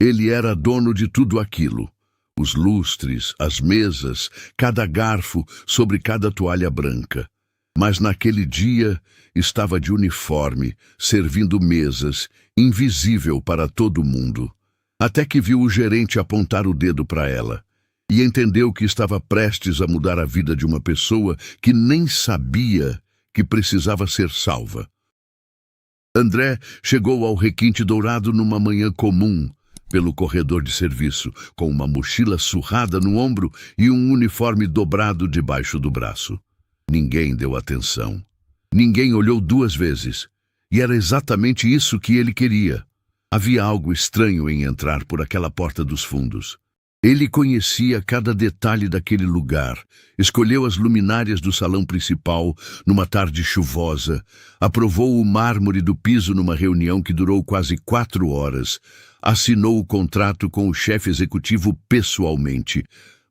Ele era dono de tudo aquilo. Os lustres, as mesas, cada garfo sobre cada toalha branca. Mas naquele dia estava de uniforme, servindo mesas, invisível para todo mundo. Até que viu o gerente apontar o dedo para ela e entendeu que estava prestes a mudar a vida de uma pessoa que nem sabia que precisava ser salva. André chegou ao Requinte Dourado numa manhã comum, pelo corredor de serviço, com uma mochila surrada no ombro e um uniforme dobrado debaixo do braço. Ninguém deu atenção. Ninguém olhou 2 vezes. E era exatamente isso que ele queria. Havia algo estranho em entrar por aquela porta dos fundos. Ele conhecia cada detalhe daquele lugar, escolheu as luminárias do salão principal numa tarde chuvosa, aprovou o mármore do piso numa reunião que durou quase 4 horas, assinou o contrato com o chefe executivo pessoalmente,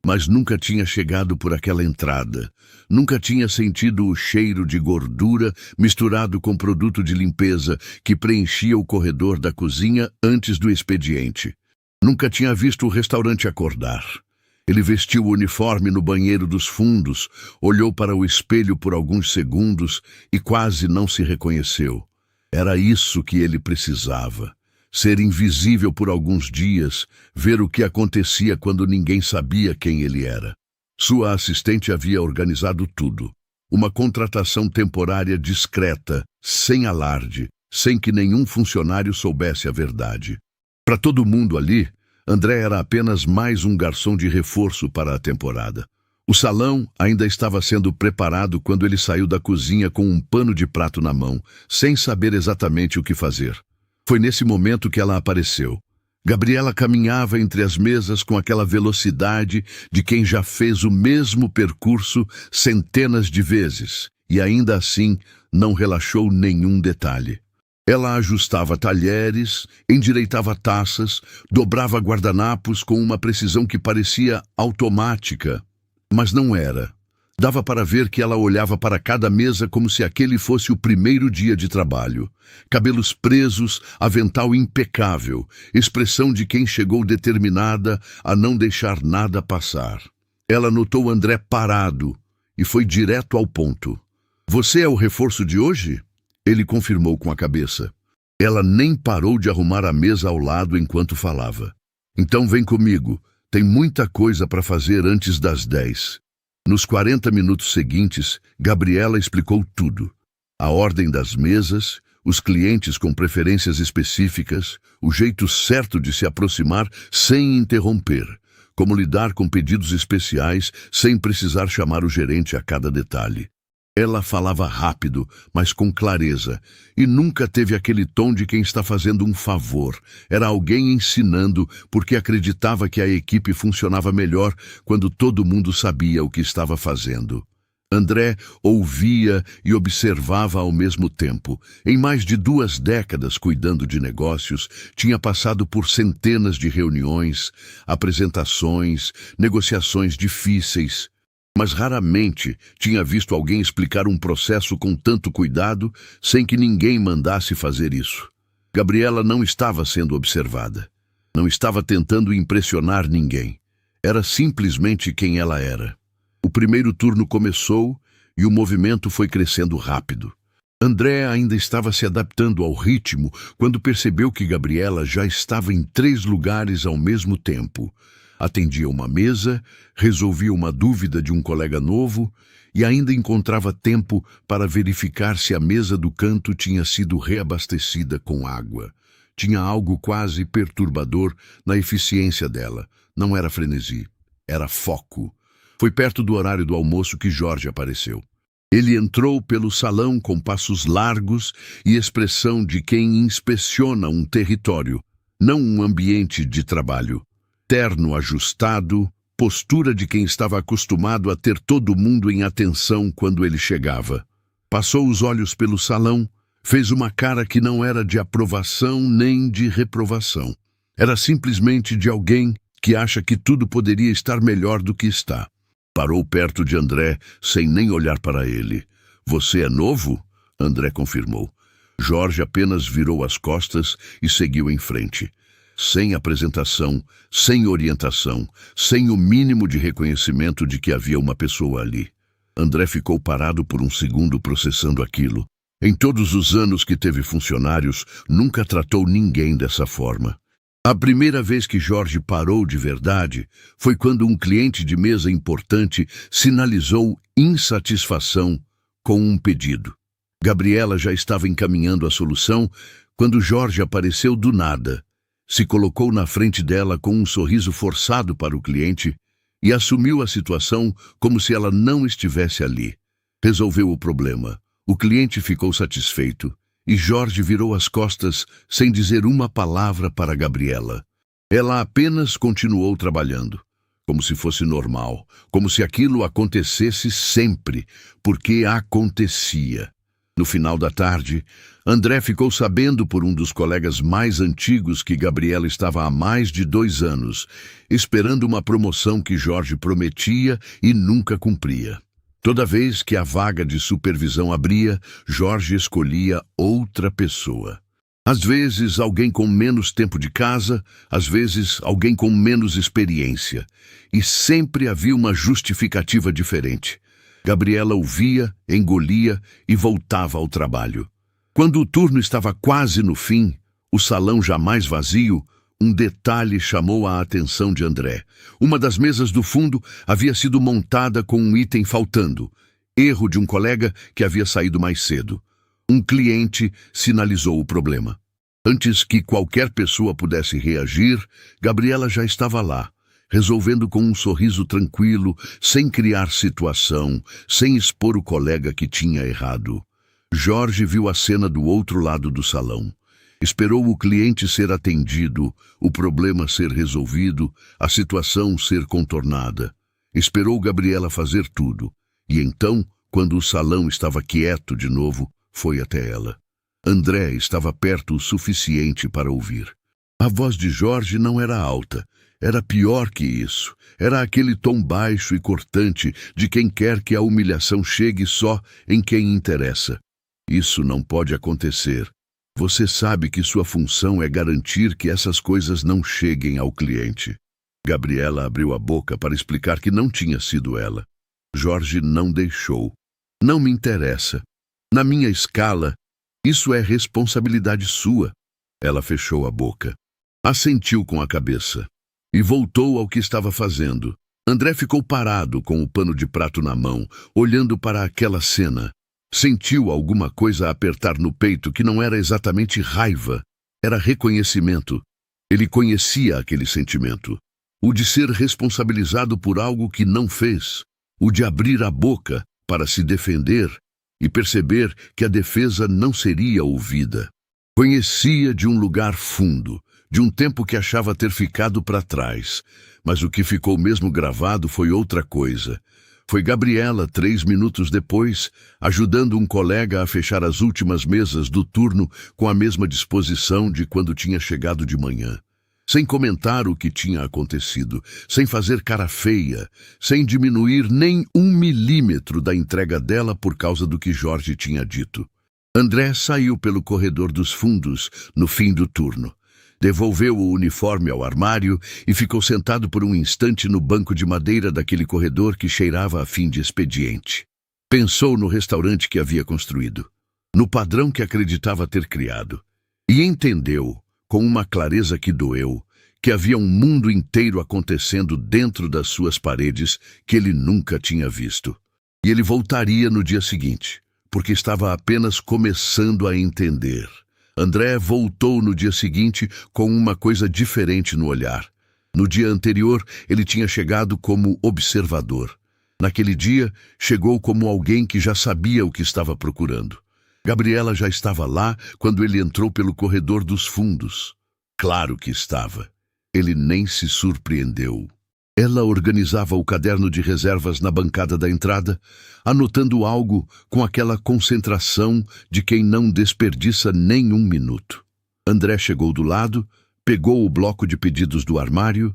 mas nunca tinha chegado por aquela entrada. Nunca tinha sentido o cheiro de gordura misturado com produto de limpeza que preenchia o corredor da cozinha antes do expediente. Nunca tinha visto o restaurante acordar. Ele vestiu o uniforme no banheiro dos fundos, olhou para o espelho por alguns segundos e quase não se reconheceu. Era isso que ele precisava. Ser invisível por alguns dias, ver o que acontecia quando ninguém sabia quem ele era. Sua assistente havia organizado tudo. Uma contratação temporária discreta, sem alarde, sem que nenhum funcionário soubesse a verdade. Para todo mundo ali, André era apenas mais um garçom de reforço para a temporada. O salão ainda estava sendo preparado quando ele saiu da cozinha com um pano de prato na mão, sem saber exatamente o que fazer. Foi nesse momento que ela apareceu. Gabriela caminhava entre as mesas com aquela velocidade de quem já fez o mesmo percurso centenas de vezes, e ainda assim não relaxou nenhum detalhe. Ela ajustava talheres, endireitava taças, dobrava guardanapos com uma precisão que parecia automática, mas não era. Dava para ver que ela olhava para cada mesa como se aquele fosse o primeiro dia de trabalho. Cabelos presos, avental impecável, expressão de quem chegou determinada a não deixar nada passar. Ela notou André parado e foi direto ao ponto. "Você é o reforço de hoje?" Ele confirmou com a cabeça. Ela nem parou de arrumar a mesa ao lado enquanto falava. "Então vem comigo. Tem muita coisa para fazer antes das 10. Nos 40 minutos seguintes, Gabriela explicou tudo. A ordem das mesas, os clientes com preferências específicas, o jeito certo de se aproximar sem interromper, como lidar com pedidos especiais sem precisar chamar o gerente a cada detalhe. Ela falava rápido, mas com clareza, e nunca teve aquele tom de quem está fazendo um favor. Era alguém ensinando porque acreditava que a equipe funcionava melhor quando todo mundo sabia o que estava fazendo. André ouvia e observava ao mesmo tempo. Em mais de 2 décadas cuidando de negócios, tinha passado por centenas de reuniões, apresentações, negociações difíceis, mas raramente tinha visto alguém explicar um processo com tanto cuidado sem que ninguém mandasse fazer isso. Gabriela não estava sendo observada. Não estava tentando impressionar ninguém. Era simplesmente quem ela era. O primeiro turno começou e o movimento foi crescendo rápido. André ainda estava se adaptando ao ritmo quando percebeu que Gabriela já estava em 3 lugares ao mesmo tempo. Atendia uma mesa, resolvia uma dúvida de um colega novo e ainda encontrava tempo para verificar se a mesa do canto tinha sido reabastecida com água. Tinha algo quase perturbador na eficiência dela. Não era frenesi, era foco. Foi perto do horário do almoço que Jorge apareceu. Ele entrou pelo salão com passos largos e expressão de quem inspeciona um território, não um ambiente de trabalho. Terno ajustado, postura de quem estava acostumado a ter todo mundo em atenção quando ele chegava. Passou os olhos pelo salão, fez uma cara que não era de aprovação nem de reprovação. Era simplesmente de alguém que acha que tudo poderia estar melhor do que está. Parou perto de André, sem nem olhar para ele. "Você é novo?" André confirmou. Jorge apenas virou as costas e seguiu em frente. sem apresentação, sem orientação, sem o mínimo de reconhecimento de que havia uma pessoa ali. André ficou parado por um segundo processando aquilo. Em todos os anos que teve funcionários, nunca tratou ninguém dessa forma. A primeira vez que Jorge parou de verdade foi quando um cliente de mesa importante sinalizou insatisfação com um pedido. Gabriela já estava encaminhando a solução quando Jorge apareceu do nada, se colocou na frente dela com um sorriso forçado para o cliente e assumiu a situação como se ela não estivesse ali. Resolveu o problema. O cliente ficou satisfeito e Jorge virou as costas sem dizer uma palavra para Gabriela. Ela apenas continuou trabalhando, como se fosse normal, como se aquilo acontecesse sempre, porque acontecia. No final da tarde, André ficou sabendo por um dos colegas mais antigos que Gabriela estava há mais de 2 anos, esperando uma promoção que Jorge prometia e nunca cumpria. Toda vez que a vaga de supervisão abria, Jorge escolhia outra pessoa. Às vezes, alguém com menos tempo de casa, às vezes, alguém com menos experiência. E sempre havia uma justificativa diferente. Gabriela ouvia, engolia e voltava ao trabalho. Quando o turno estava quase no fim, o salão já mais vazio, um detalhe chamou a atenção de André. Uma das mesas do fundo havia sido montada com um item faltando. Erro de um colega que havia saído mais cedo. Um cliente sinalizou o problema. Antes que qualquer pessoa pudesse reagir, Gabriela já estava lá, resolvendo com um sorriso tranquilo, sem criar situação, sem expor o colega que tinha errado. Jorge viu a cena do outro lado do salão. Esperou o cliente ser atendido, o problema ser resolvido, a situação ser contornada. Esperou Gabriela fazer tudo. E então, quando o salão estava quieto de novo, foi até ela. André estava perto o suficiente para ouvir. A voz de Jorge não era alta. Era pior que isso. Era aquele tom baixo e cortante de quem quer que a humilhação chegue só em quem interessa. Isso não pode acontecer. Você sabe que sua função é garantir que essas coisas não cheguem ao cliente. Gabriela abriu a boca para explicar que não tinha sido ela. Jorge não deixou. Não me interessa. Na minha escala, isso é responsabilidade sua. Ela fechou a boca. Assentiu com a cabeça. E voltou ao que estava fazendo. André ficou parado com o pano de prato na mão, olhando para aquela cena. Sentiu alguma coisa apertar no peito que não era exatamente raiva, era reconhecimento. Ele conhecia aquele sentimento. O de ser responsabilizado por algo que não fez. O de abrir a boca para se defender e perceber que a defesa não seria ouvida. Conhecia de um lugar fundo, de um tempo que achava ter ficado para trás. Mas o que ficou mesmo gravado foi outra coisa. Foi Gabriela, 3 minutos depois, ajudando um colega a fechar as últimas mesas do turno com a mesma disposição de quando tinha chegado de manhã. Sem comentar o que tinha acontecido, sem fazer cara feia, sem diminuir nem 1 milímetro da entrega dela por causa do que Jorge tinha dito. André saiu pelo corredor dos fundos no fim do turno. Devolveu o uniforme ao armário e ficou sentado por um instante no banco de madeira daquele corredor que cheirava a fim de expediente. Pensou no restaurante que havia construído, no padrão que acreditava ter criado, e entendeu, com uma clareza que doeu, que havia um mundo inteiro acontecendo dentro das suas paredes que ele nunca tinha visto. E ele voltaria no dia seguinte, porque estava apenas começando a entender. André voltou no dia seguinte com uma coisa diferente no olhar. No dia anterior, ele tinha chegado como observador. Naquele dia, chegou como alguém que já sabia o que estava procurando. Gabriela já estava lá quando ele entrou pelo corredor dos fundos. Claro que estava. Ele nem se surpreendeu. Ela organizava o caderno de reservas na bancada da entrada, anotando algo com aquela concentração de quem não desperdiça nem 1 minuto. André chegou do lado, pegou o bloco de pedidos do armário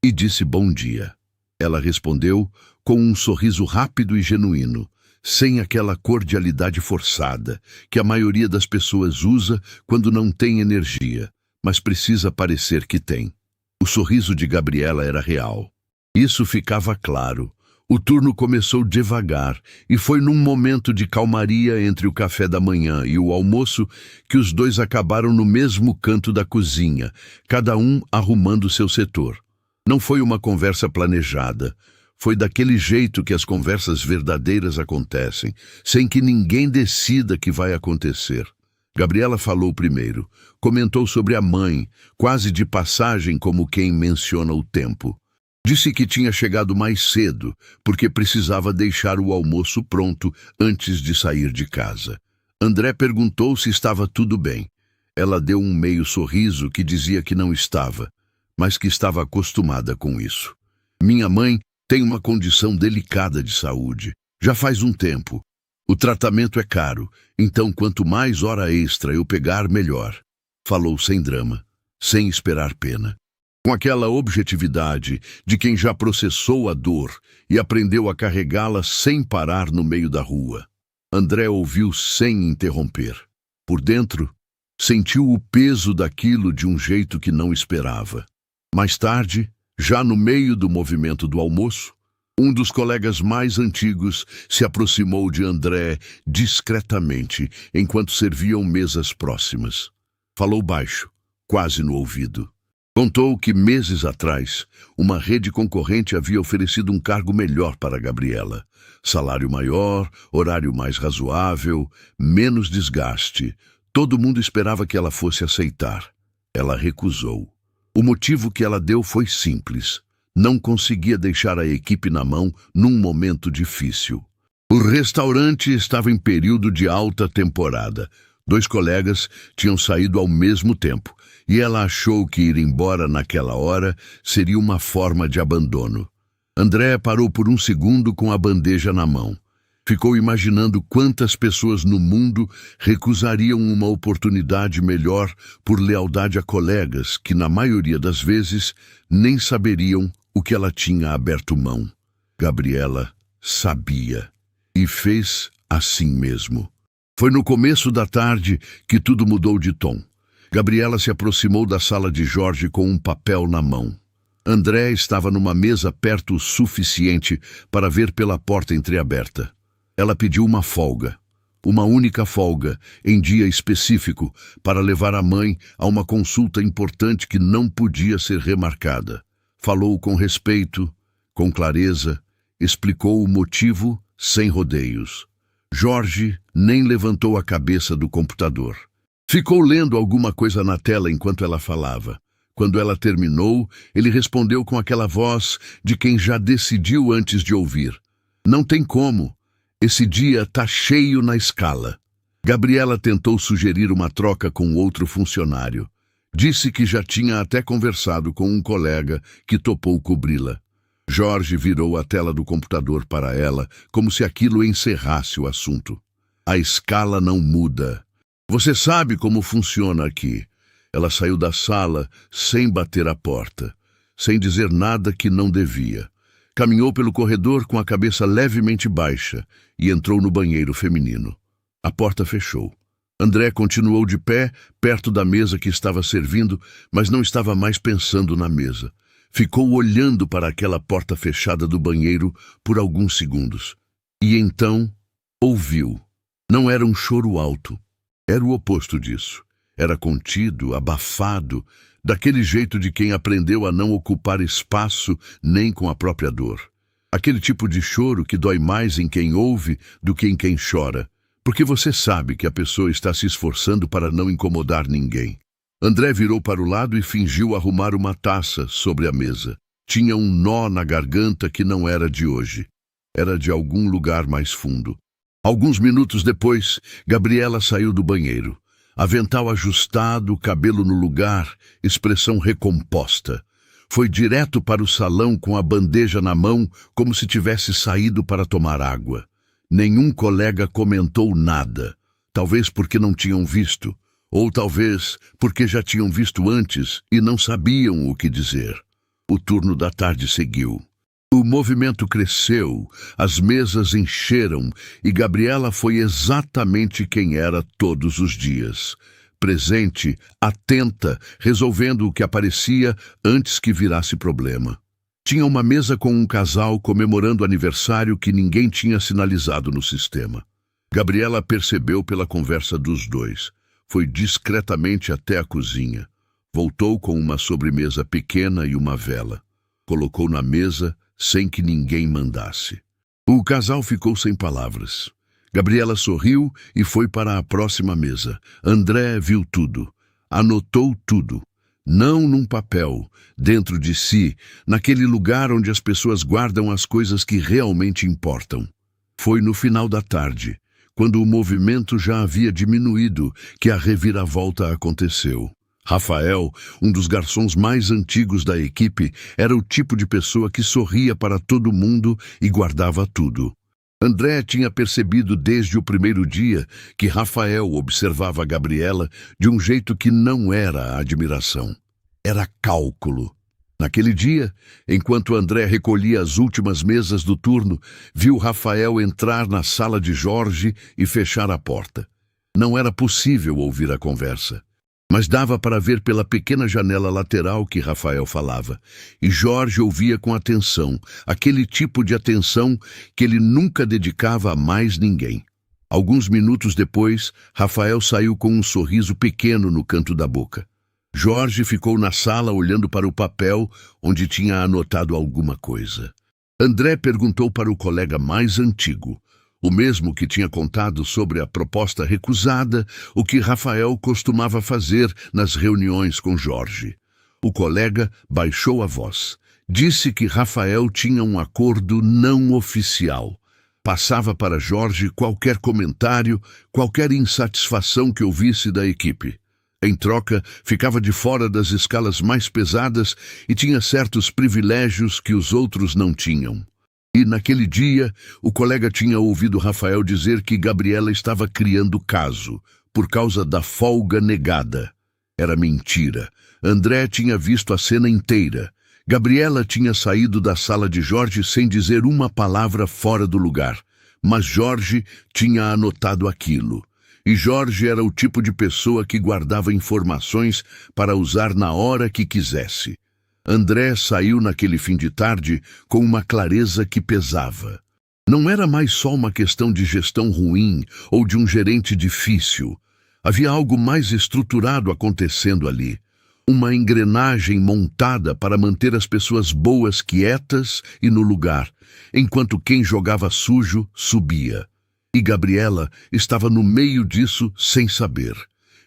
e disse bom dia. Ela respondeu com um sorriso rápido e genuíno, sem aquela cordialidade forçada que a maioria das pessoas usa quando não tem energia, mas precisa parecer que tem. O sorriso de Gabriela era real. Isso ficava claro. O turno começou devagar e foi num momento de calmaria entre o café da manhã e o almoço que os dois acabaram no mesmo canto da cozinha, cada um arrumando seu setor. Não foi uma conversa planejada. Foi daquele jeito que as conversas verdadeiras acontecem, sem que ninguém decida que vai acontecer. Gabriela falou primeiro. Comentou sobre a mãe, quase de passagem como quem menciona o tempo. Disse que tinha chegado mais cedo, porque precisava deixar o almoço pronto antes de sair de casa. André perguntou se estava tudo bem. Ela deu um meio sorriso que dizia que não estava, mas que estava acostumada com isso. Minha mãe tem uma condição delicada de saúde. Já faz um tempo. O tratamento é caro, então quanto mais hora extra eu pegar, melhor. Falou sem drama, sem esperar pena. Com aquela objetividade de quem já processou a dor e aprendeu a carregá-la sem parar no meio da rua. André ouviu sem interromper. Por dentro, sentiu o peso daquilo de um jeito que não esperava. Mais tarde, já no meio do movimento do almoço, um dos colegas mais antigos se aproximou de André discretamente enquanto serviam mesas próximas. Falou baixo, quase no ouvido. Contou que, meses atrás, uma rede concorrente havia oferecido um cargo melhor para Gabriela. Salário maior, horário mais razoável, menos desgaste. Todo mundo esperava que ela fosse aceitar. Ela recusou. O motivo que ela deu foi simples. Não conseguia deixar a equipe na mão num momento difícil. O restaurante estava em período de alta temporada. 2 colegas tinham saído ao mesmo tempo, e ela achou que ir embora naquela hora seria uma forma de abandono. André parou por um segundo com a bandeja na mão. Ficou imaginando quantas pessoas no mundo recusariam uma oportunidade melhor por lealdade a colegas que, na maioria das vezes, nem saberiam o que ela tinha aberto mão. Gabriela sabia e fez assim mesmo. Foi no começo da tarde que tudo mudou de tom. Gabriela se aproximou da sala de Jorge com um papel na mão. André estava numa mesa perto o suficiente para ver pela porta entreaberta. Ela pediu uma folga, uma única folga, em dia específico, para levar a mãe a uma consulta importante que não podia ser remarcada. Falou com respeito, com clareza, explicou o motivo sem rodeios. Jorge nem levantou a cabeça do computador. Ficou lendo alguma coisa na tela enquanto ela falava. Quando ela terminou, ele respondeu com aquela voz de quem já decidiu antes de ouvir. Não tem como. Esse dia tá cheio na escala. Gabriela tentou sugerir uma troca com outro funcionário. Disse que já tinha até conversado com um colega que topou cobri-la. Jorge virou a tela do computador para ela, como se aquilo encerrasse o assunto. A escala não muda. Você sabe como funciona aqui. Ela saiu da sala sem bater a porta, sem dizer nada que não devia. Caminhou pelo corredor com a cabeça levemente baixa e entrou no banheiro feminino. A porta fechou. André continuou de pé, perto da mesa que estava servindo, mas não estava mais pensando na mesa. Ficou olhando para aquela porta fechada do banheiro por alguns segundos. E então ouviu. Não era um choro alto. Era o oposto disso. Era contido, abafado, daquele jeito de quem aprendeu a não ocupar espaço nem com a própria dor. Aquele tipo de choro que dói mais em quem ouve do que em quem chora, porque você sabe que a pessoa está se esforçando para não incomodar ninguém. André virou para o lado e fingiu arrumar uma taça sobre a mesa. Tinha um nó na garganta que não era de hoje. Era de algum lugar mais fundo. Alguns minutos depois, Gabriela saiu do banheiro. Avental ajustado, cabelo no lugar, expressão recomposta. Foi direto para o salão com a bandeja na mão, como se tivesse saído para tomar água. Nenhum colega comentou nada. Talvez porque não tinham visto. Ou talvez porque já tinham visto antes e não sabiam o que dizer. O turno da tarde seguiu. O movimento cresceu, as mesas encheram e Gabriela foi exatamente quem era todos os dias. presente, atenta, resolvendo o que aparecia antes que virasse problema. Tinha uma mesa com um casal comemorando aniversário que ninguém tinha sinalizado no sistema. Gabriela percebeu pela conversa dos dois. Foi discretamente até a cozinha. Voltou com uma sobremesa pequena e uma vela. Colocou na mesa sem que ninguém mandasse. O casal ficou sem palavras. Gabriela sorriu e foi para a próxima mesa. André viu tudo. Anotou tudo. Não num papel, dentro de si, naquele lugar onde as pessoas guardam as coisas que realmente importam. Foi no final da tarde, quando o movimento já havia diminuído, que a reviravolta aconteceu. Rafael, um dos garçons mais antigos da equipe, era o tipo de pessoa que sorria para todo mundo e guardava tudo. André tinha percebido desde o primeiro dia que Rafael observava a Gabriela de um jeito que não era admiração. Era cálculo. Naquele dia, enquanto André recolhia as últimas mesas do turno, viu Rafael entrar na sala de Jorge e fechar a porta. Não era possível ouvir a conversa, mas dava para ver pela pequena janela lateral que Rafael falava. E Jorge ouvia com atenção, aquele tipo de atenção que ele nunca dedicava a mais ninguém. Alguns minutos depois, Rafael saiu com um sorriso pequeno no canto da boca. Jorge ficou na sala olhando para o papel onde tinha anotado alguma coisa. André perguntou para o colega mais antigo, o mesmo que tinha contado sobre a proposta recusada, o que Rafael costumava fazer nas reuniões com Jorge. O colega baixou a voz. Disse que Rafael tinha um acordo não oficial. Passava para Jorge qualquer comentário, qualquer insatisfação que ouvisse da equipe. Em troca, ficava de fora das escalas mais pesadas e tinha certos privilégios que os outros não tinham. E naquele dia, o colega tinha ouvido Rafael dizer que Gabriela estava criando caso, por causa da folga negada. Era mentira. André tinha visto a cena inteira. Gabriela tinha saído da sala de Jorge sem dizer uma palavra fora do lugar. Mas Jorge tinha anotado aquilo. E Jorge era o tipo de pessoa que guardava informações para usar na hora que quisesse. André saiu naquele fim de tarde com uma clareza que pesava. Não era mais só uma questão de gestão ruim ou de um gerente difícil. Havia algo mais estruturado acontecendo ali. Uma engrenagem montada para manter as pessoas boas quietas e no lugar, enquanto quem jogava sujo subia. E Gabriela estava no meio disso sem saber.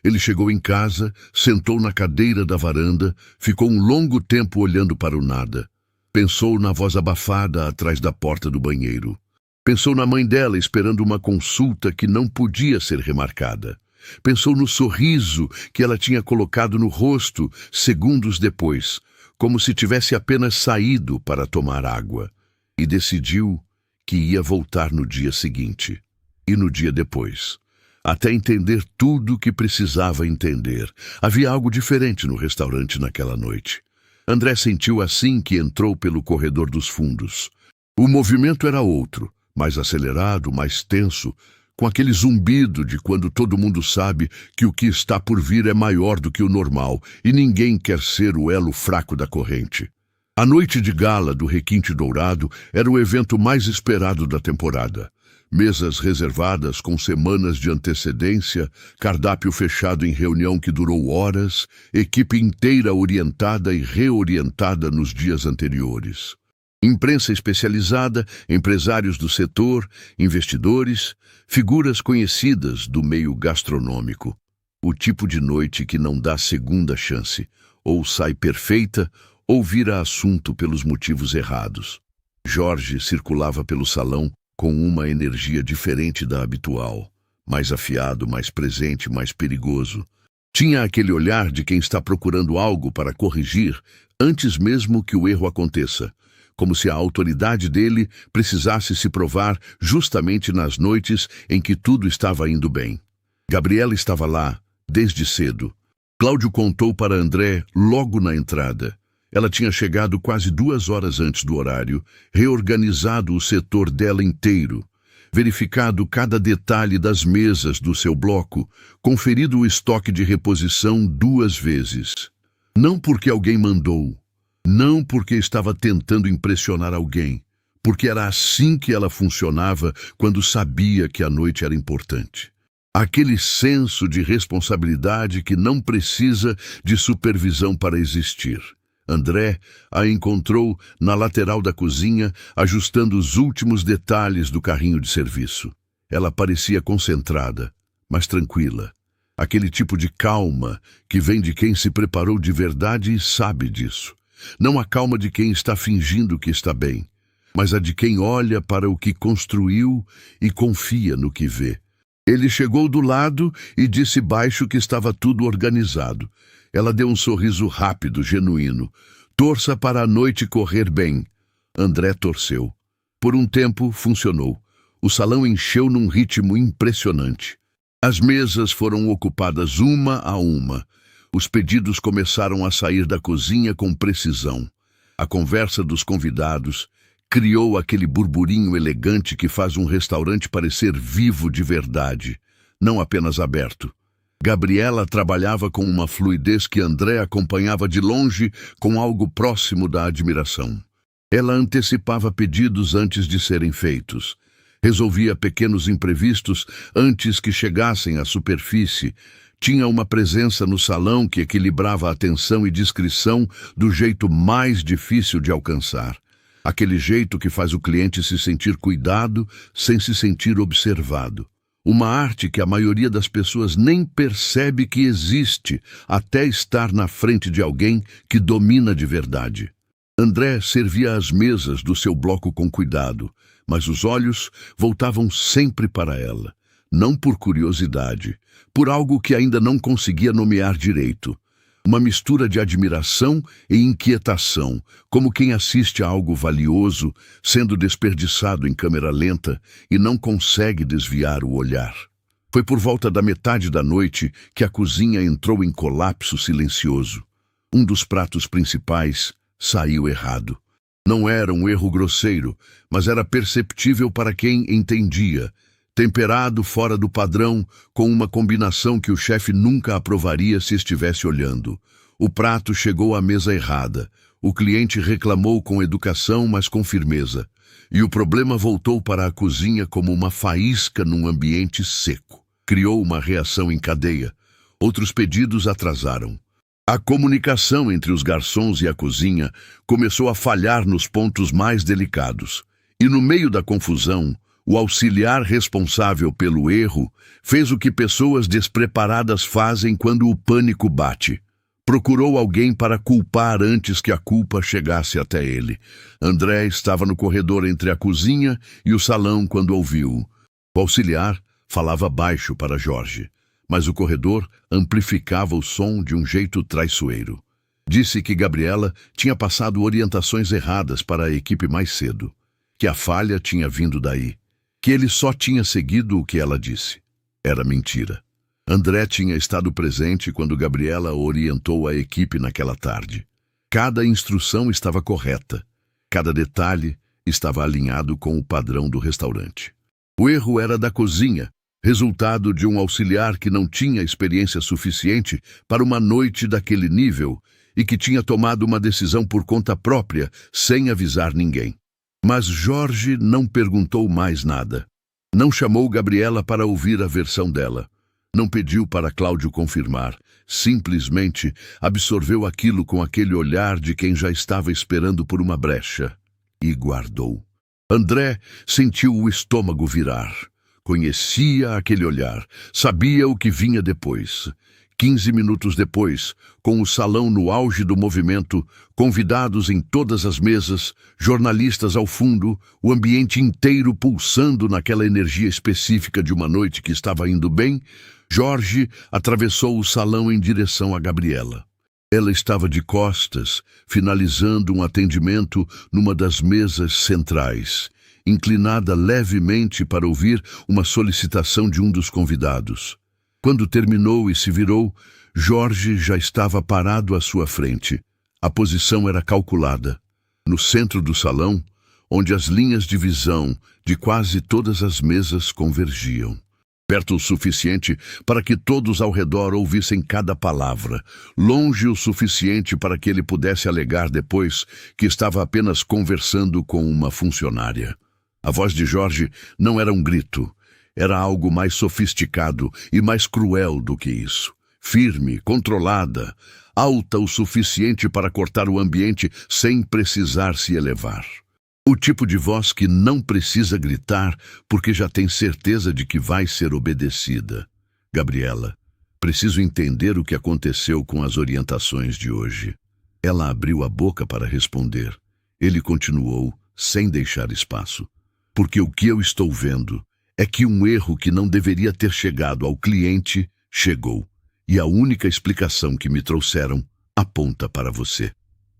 Ele chegou em casa, sentou na cadeira da varanda, ficou um longo tempo olhando para o nada. Pensou na voz abafada atrás da porta do banheiro. Pensou na mãe dela esperando uma consulta que não podia ser remarcada. Pensou no sorriso que ela tinha colocado no rosto segundos depois, como se tivesse apenas saído para tomar água. E decidiu que ia voltar no dia seguinte. E no dia depois. Até entender tudo o que precisava entender. Havia algo diferente no restaurante naquela noite. André sentiu assim que entrou pelo corredor dos fundos. O movimento era outro, mais acelerado, mais tenso, com aquele zumbido de quando todo mundo sabe que o que está por vir é maior do que o normal e ninguém quer ser o elo fraco da corrente. A noite de gala do Requinte Dourado era o evento mais esperado da temporada. Mesas reservadas com semanas de antecedência, cardápio fechado em reunião que durou horas, equipe inteira orientada e reorientada nos dias anteriores. Imprensa especializada, empresários do setor, investidores, figuras conhecidas do meio gastronômico. O tipo de noite que não dá segunda chance, ou sai perfeita, ou vira assunto pelos motivos errados. Jorge circulava pelo salão com uma energia diferente da habitual, mais afiado, mais presente, mais perigoso. Tinha aquele olhar de quem está procurando algo para corrigir antes mesmo que o erro aconteça, como se a autoridade dele precisasse se provar justamente nas noites em que tudo estava indo bem. Gabriela estava lá, desde cedo. Cláudio contou para André logo na entrada. Ela tinha chegado quase 2 horas antes do horário, reorganizado o setor dela inteiro. verificado cada detalhe das mesas do seu bloco, conferido o estoque de reposição 2 vezes. Não porque alguém mandou, não porque estava tentando impressionar alguém, porque era assim que ela funcionava quando sabia que a noite era importante. Aquele senso de responsabilidade que não precisa de supervisão para existir. André a encontrou na lateral da cozinha, ajustando os últimos detalhes do carrinho de serviço. Ela parecia concentrada, mas tranquila. Aquele tipo de calma que vem de quem se preparou de verdade e sabe disso. Não a calma de quem está fingindo que está bem, mas a de quem olha para o que construiu e confia no que vê. Ele chegou do lado e disse baixo que estava tudo organizado. Ela deu um sorriso rápido, genuíno. Torça para a noite correr bem. André torceu. Por um tempo, funcionou. O salão encheu num ritmo impressionante. As mesas foram ocupadas uma a uma. Os pedidos começaram a sair da cozinha com precisão. A conversa dos convidados criou aquele burburinho elegante que faz um restaurante parecer vivo de verdade, não apenas aberto. Gabriela trabalhava com uma fluidez que André acompanhava de longe com algo próximo da admiração. Ela antecipava pedidos antes de serem feitos. Resolvia pequenos imprevistos antes que chegassem à superfície. Tinha uma presença no salão que equilibrava a atenção e discrição do jeito mais difícil de alcançar. Aquele jeito que faz o cliente se sentir cuidado sem se sentir observado. Uma arte que a maioria das pessoas nem percebe que existe até estar na frente de alguém que domina de verdade. André servia as mesas do seu bloco com cuidado, mas os olhos voltavam sempre para ela, não por curiosidade, por algo que ainda não conseguia nomear direito. Uma mistura de admiração e inquietação, como quem assiste a algo valioso sendo desperdiçado em câmera lenta e não consegue desviar o olhar. Foi por volta da metade da noite que a cozinha entrou em colapso silencioso. Um dos pratos principais saiu errado. Não era um erro grosseiro, mas era perceptível para quem entendia. Temperado fora do padrão, com uma combinação que o chefe nunca aprovaria se estivesse olhando. O prato chegou à mesa errada. O cliente reclamou com educação, mas com firmeza. E o problema voltou para a cozinha como uma faísca num ambiente seco. Criou uma reação em cadeia. Outros pedidos atrasaram. A comunicação entre os garçons e a cozinha começou a falhar nos pontos mais delicados. E no meio da confusão, o auxiliar responsável pelo erro fez o que pessoas despreparadas fazem quando o pânico bate. Procurou alguém para culpar antes que a culpa chegasse até ele. André estava no corredor entre a cozinha e o salão quando ouviu. O auxiliar falava baixo para Jorge, mas o corredor amplificava o som de um jeito traiçoeiro. Disse que Gabriela tinha passado orientações erradas para a equipe mais cedo, que a falha tinha vindo daí, que ele só tinha seguido o que ela disse. Era mentira. André tinha estado presente quando Gabriela orientou a equipe naquela tarde. Cada instrução estava correta. Cada detalhe estava alinhado com o padrão do restaurante. O erro era da cozinha, resultado de um auxiliar que não tinha experiência suficiente para uma noite daquele nível e que tinha tomado uma decisão por conta própria, sem avisar ninguém. Mas Jorge não perguntou mais nada. Não chamou Gabriela para ouvir a versão dela. Não pediu para Cláudio confirmar. Simplesmente absorveu aquilo com aquele olhar de quem já estava esperando por uma brecha. E guardou. André sentiu o estômago virar. Conhecia aquele olhar. Sabia o que vinha depois. 15 minutos depois, com o salão no auge do movimento, convidados em todas as mesas, jornalistas ao fundo, o ambiente inteiro pulsando naquela energia específica de uma noite que estava indo bem, Jorge atravessou o salão em direção a Gabriela. Ela estava de costas, finalizando um atendimento numa das mesas centrais, inclinada levemente para ouvir uma solicitação de um dos convidados. Quando terminou e se virou, Jorge já estava parado à sua frente. A posição era calculada. No centro do salão, onde as linhas de visão de quase todas as mesas convergiam. Perto o suficiente para que todos ao redor ouvissem cada palavra, longe o suficiente para que ele pudesse alegar depois que estava apenas conversando com uma funcionária. A voz de Jorge não era um grito, era algo mais sofisticado e mais cruel do que isso. Firme, controlada, alta o suficiente para cortar o ambiente sem precisar se elevar. O tipo de voz que não precisa gritar porque já tem certeza de que vai ser obedecida. Gabriela, preciso entender o que aconteceu com as orientações de hoje. Ela abriu a boca para responder. Ele continuou, sem deixar espaço. Porque o que eu estou vendo é que um erro que não deveria ter chegado ao cliente chegou. E a única explicação que me trouxeram aponta para você.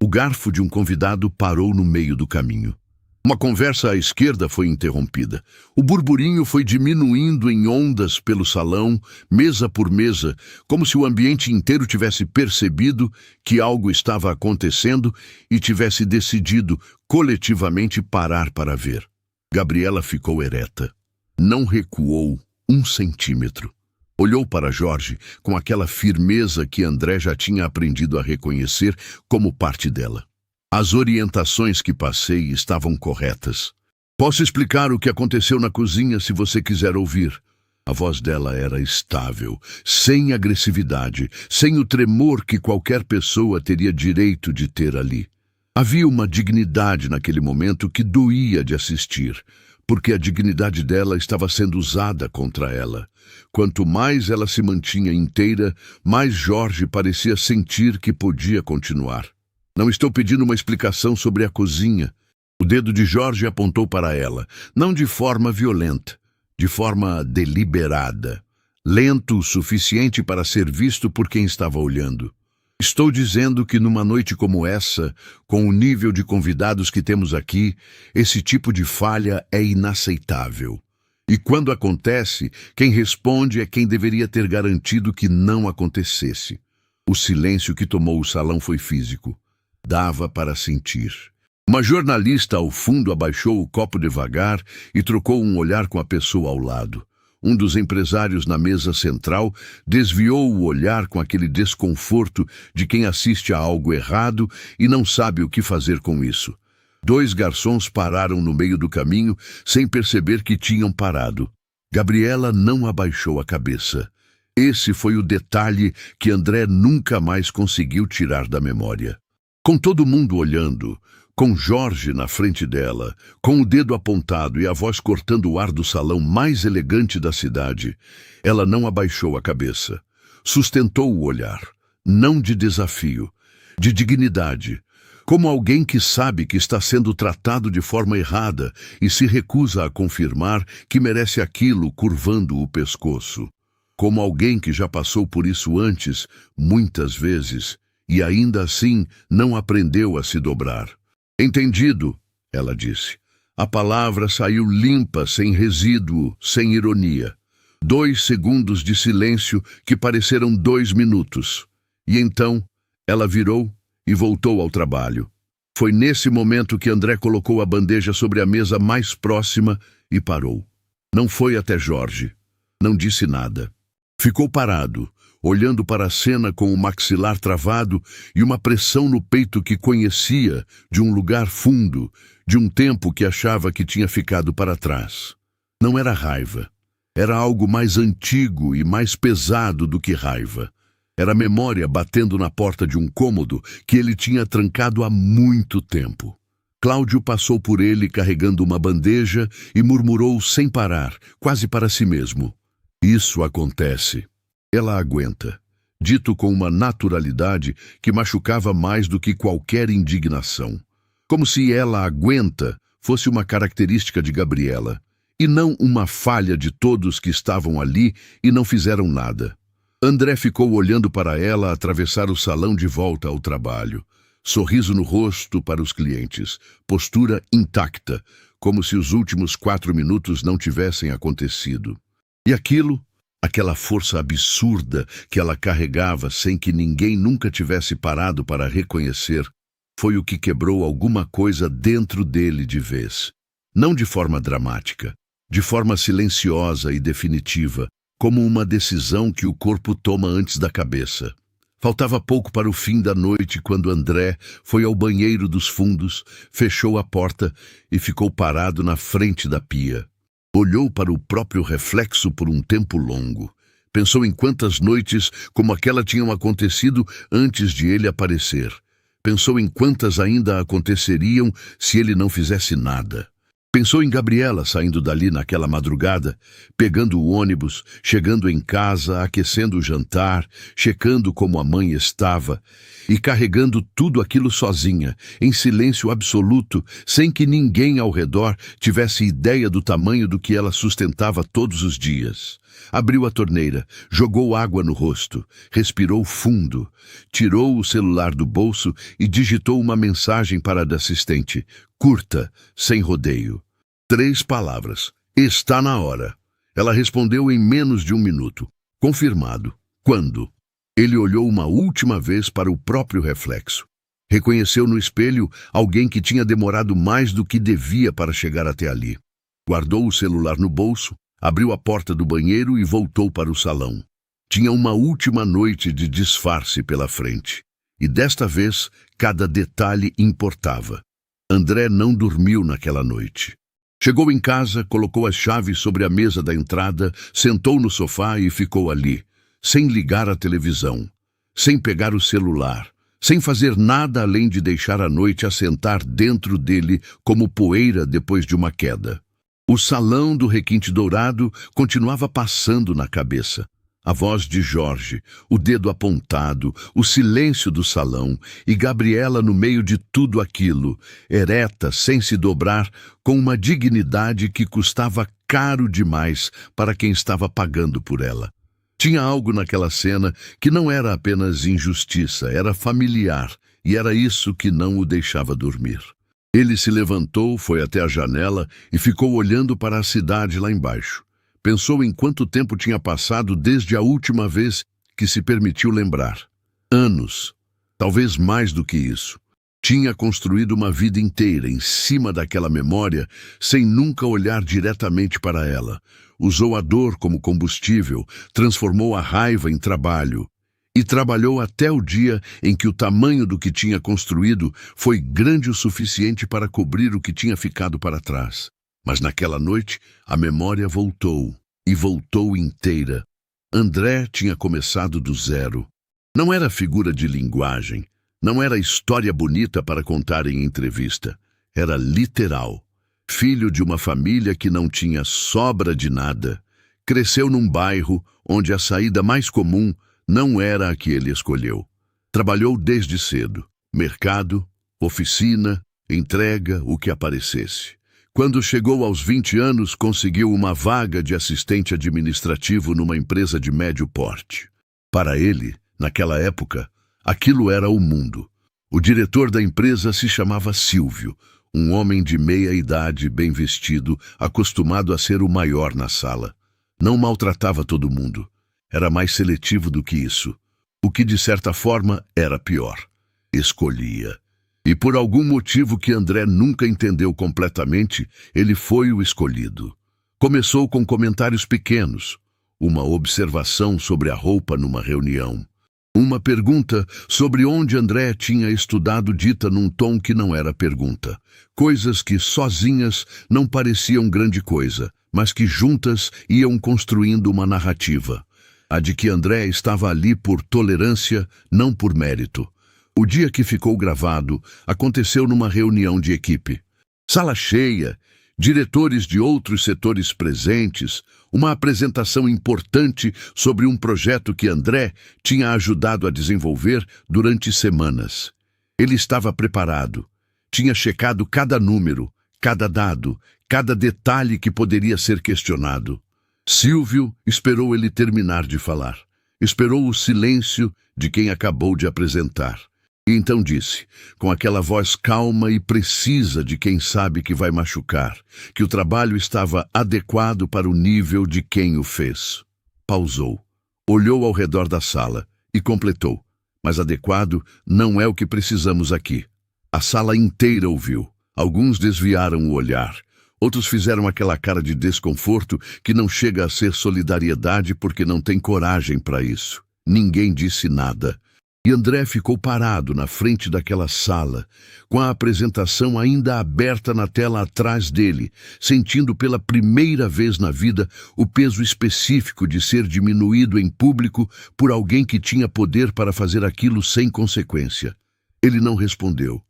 O garfo de um convidado parou no meio do caminho. Uma conversa à esquerda foi interrompida. O burburinho foi diminuindo em ondas pelo salão, mesa por mesa, como se o ambiente inteiro tivesse percebido que algo estava acontecendo e tivesse decidido coletivamente parar para ver. Gabriela ficou ereta. Não recuou 1 centímetro. Olhou para Jorge com aquela firmeza que André já tinha aprendido a reconhecer como parte dela. As orientações que passei estavam corretas. Posso explicar o que aconteceu na cozinha se você quiser ouvir. A voz dela era estável, sem agressividade, sem o tremor que qualquer pessoa teria direito de ter ali. Havia uma dignidade naquele momento que doía de assistir, porque a dignidade dela estava sendo usada contra ela. Quanto mais ela se mantinha inteira, mais Jorge parecia sentir que podia continuar. Não estou pedindo uma explicação sobre a cozinha. O dedo de Jorge apontou para ela, não de forma violenta, de forma deliberada, lento o suficiente para ser visto por quem estava olhando. Estou dizendo que numa noite como essa, com o nível de convidados que temos aqui, esse tipo de falha é inaceitável. E quando acontece, quem responde é quem deveria ter garantido que não acontecesse. O silêncio que tomou o salão foi físico. Dava para sentir. Uma jornalista ao fundo abaixou o copo devagar e trocou um olhar com a pessoa ao lado. Um dos empresários na mesa central desviou o olhar com aquele desconforto de quem assiste a algo errado e não sabe o que fazer com isso. 2 garçons pararam no meio do caminho sem perceber que tinham parado. Gabriela não abaixou a cabeça. Esse foi o detalhe que André nunca mais conseguiu tirar da memória. Com todo mundo olhando, com Jorge na frente dela, com o dedo apontado e a voz cortando o ar do salão mais elegante da cidade, ela não abaixou a cabeça. Sustentou o olhar, não de desafio, de dignidade, como alguém que sabe que está sendo tratado de forma errada e se recusa a confirmar que merece aquilo curvando o pescoço. Como alguém que já passou por isso antes, muitas vezes, e ainda assim não aprendeu a se dobrar. Entendido, ela disse. A palavra saiu limpa, sem resíduo, sem ironia. 2 segundos de silêncio que pareceram 2 minutos. E então, ela virou e voltou ao trabalho. Foi nesse momento que André colocou a bandeja sobre a mesa mais próxima e parou. Não foi até Jorge. Não disse nada. Ficou parado, olhando para a cena com o maxilar travado e uma pressão no peito que conhecia de um lugar fundo, de um tempo que achava que tinha ficado para trás. Não era raiva. Era algo mais antigo e mais pesado do que raiva. Era a memória batendo na porta de um cômodo que ele tinha trancado há muito tempo. Cláudio passou por ele carregando uma bandeja e murmurou sem parar, quase para si mesmo. Isso acontece. Ela aguenta, dito com uma naturalidade que machucava mais do que qualquer indignação. Como se ela aguenta fosse uma característica de Gabriela, e não uma falha de todos que estavam ali e não fizeram nada. André ficou olhando para ela atravessar o salão de volta ao trabalho. Sorriso no rosto para os clientes, postura intacta, como se os últimos 4 minutos não tivessem acontecido. E aquela força absurda que ela carregava sem que ninguém nunca tivesse parado para reconhecer, foi o que quebrou alguma coisa dentro dele de vez. Não de forma dramática, de forma silenciosa e definitiva, como uma decisão que o corpo toma antes da cabeça. Faltava pouco para o fim da noite quando André foi ao banheiro dos fundos, fechou a porta e ficou parado na frente da pia. Olhou para o próprio reflexo por um tempo longo. Pensou em quantas noites como aquela tinham acontecido antes de ele aparecer. Pensou em quantas ainda aconteceriam se ele não fizesse nada. Pensou em Gabriela saindo dali naquela madrugada, pegando o ônibus, chegando em casa, aquecendo o jantar, checando como a mãe estava e carregando tudo aquilo sozinha, em silêncio absoluto, sem que ninguém ao redor tivesse ideia do tamanho do que ela sustentava todos os dias. Abriu a torneira, jogou água no rosto, respirou fundo, tirou o celular do bolso e digitou uma mensagem para a assistente, curta, sem rodeio. 3 palavras. Está na hora. Ela respondeu em menos de 1 minuto. Confirmado. Quando? Ele olhou uma última vez para o próprio reflexo. Reconheceu no espelho alguém que tinha demorado mais do que devia para chegar até ali. Guardou o celular no bolso, abriu a porta do banheiro e voltou para o salão. Tinha uma última noite de disfarce pela frente. E desta vez, cada detalhe importava. André não dormiu naquela noite. Chegou em casa, colocou as chaves sobre a mesa da entrada, sentou no sofá e ficou ali, sem ligar a televisão, sem pegar o celular, sem fazer nada além de deixar a noite assentar dentro dele como poeira depois de uma queda. O salão do Requinte Dourado continuava passando na cabeça. A voz de Jorge, o dedo apontado, o silêncio do salão e Gabriela no meio de tudo aquilo, ereta, sem se dobrar, com uma dignidade que custava caro demais para quem estava pagando por ela. Tinha algo naquela cena que não era apenas injustiça, era familiar, e era isso que não o deixava dormir. Ele se levantou, foi até a janela e ficou olhando para a cidade lá embaixo. Pensou em quanto tempo tinha passado desde a última vez que se permitiu lembrar. Anos, talvez mais do que isso. Tinha construído uma vida inteira em cima daquela memória, sem nunca olhar diretamente para ela. Usou a dor como combustível, transformou a raiva em trabalho. E trabalhou até o dia em que o tamanho do que tinha construído foi grande o suficiente para cobrir o que tinha ficado para trás. Mas naquela noite, a memória voltou, e voltou inteira. André tinha começado do zero. Não era figura de linguagem, não era história bonita para contar em entrevista. Era literal. Filho de uma família que não tinha sobra de nada. Cresceu num bairro onde a saída mais comum não era a que ele escolheu. Trabalhou desde cedo. Mercado, oficina, entrega, o que aparecesse. Quando chegou aos 20 anos, conseguiu uma vaga de assistente administrativo numa empresa de médio porte. Para ele, naquela época, aquilo era o mundo. O diretor da empresa se chamava Silvio, um homem de meia idade, bem vestido, acostumado a ser o maior na sala. Não maltratava todo mundo. Era mais seletivo do que isso. O que, de certa forma, era pior. Escolhia. E por algum motivo que André nunca entendeu completamente, ele foi o escolhido. Começou com comentários pequenos, uma observação sobre a roupa numa reunião, uma pergunta sobre onde André tinha estudado dita num tom que não era pergunta. Coisas que sozinhas não pareciam grande coisa, mas que juntas iam construindo uma narrativa. A de que André estava ali por tolerância, não por mérito. O dia que ficou gravado aconteceu numa reunião de equipe. Sala cheia, diretores de outros setores presentes, uma apresentação importante sobre um projeto que André tinha ajudado a desenvolver durante semanas. Ele estava preparado, tinha checado cada número, cada dado, cada detalhe que poderia ser questionado. Silvio esperou ele terminar de falar. Esperou o silêncio de quem acabou de apresentar. E então disse, com aquela voz calma e precisa de quem sabe que vai machucar, que o trabalho estava adequado para o nível de quem o fez. Pausou, olhou ao redor da sala e completou, mas adequado não é o que precisamos aqui. A sala inteira ouviu. Alguns desviaram o olhar. Outros fizeram aquela cara de desconforto que não chega a ser solidariedade porque não tem coragem para isso. Ninguém disse nada. E André ficou parado na frente daquela sala, com a apresentação ainda aberta na tela atrás dele, sentindo pela primeira vez na vida o peso específico de ser diminuído em público por alguém que tinha poder para fazer aquilo sem consequência. Ele não respondeu.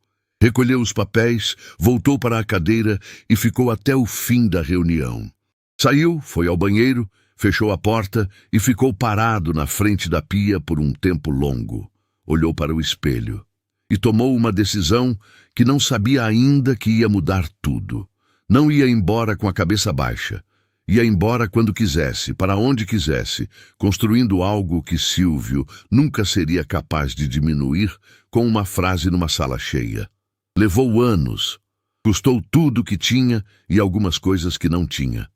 Recolheu os papéis, voltou para a cadeira e ficou até o fim da reunião. Saiu, foi ao banheiro, fechou a porta e ficou parado na frente da pia por um tempo longo. Olhou para o espelho e tomou uma decisão que não sabia ainda que ia mudar tudo. Não ia embora com a cabeça baixa. Ia embora quando quisesse, para onde quisesse, construindo algo que Silvio nunca seria capaz de diminuir com uma frase numa sala cheia. Levou anos, custou tudo que tinha e algumas coisas que não tinha.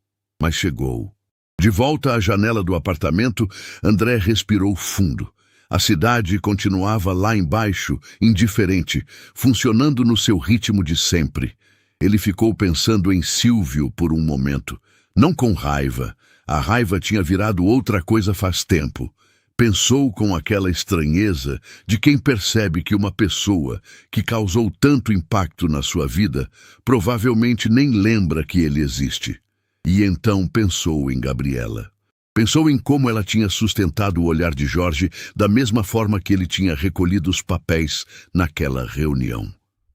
Mas chegou. De volta à janela do apartamento, André respirou fundo. A cidade continuava lá embaixo, indiferente, funcionando no seu ritmo de sempre. Ele ficou pensando em Silvio por um momento. Não com raiva. A raiva tinha virado outra coisa faz tempo. Pensou com aquela estranheza de quem percebe que uma pessoa que causou tanto impacto na sua vida provavelmente nem lembra que ele existe. E então pensou em Gabriela. Pensou em como ela tinha sustentado o olhar de Jorge da mesma forma que ele tinha recolhido os papéis naquela reunião.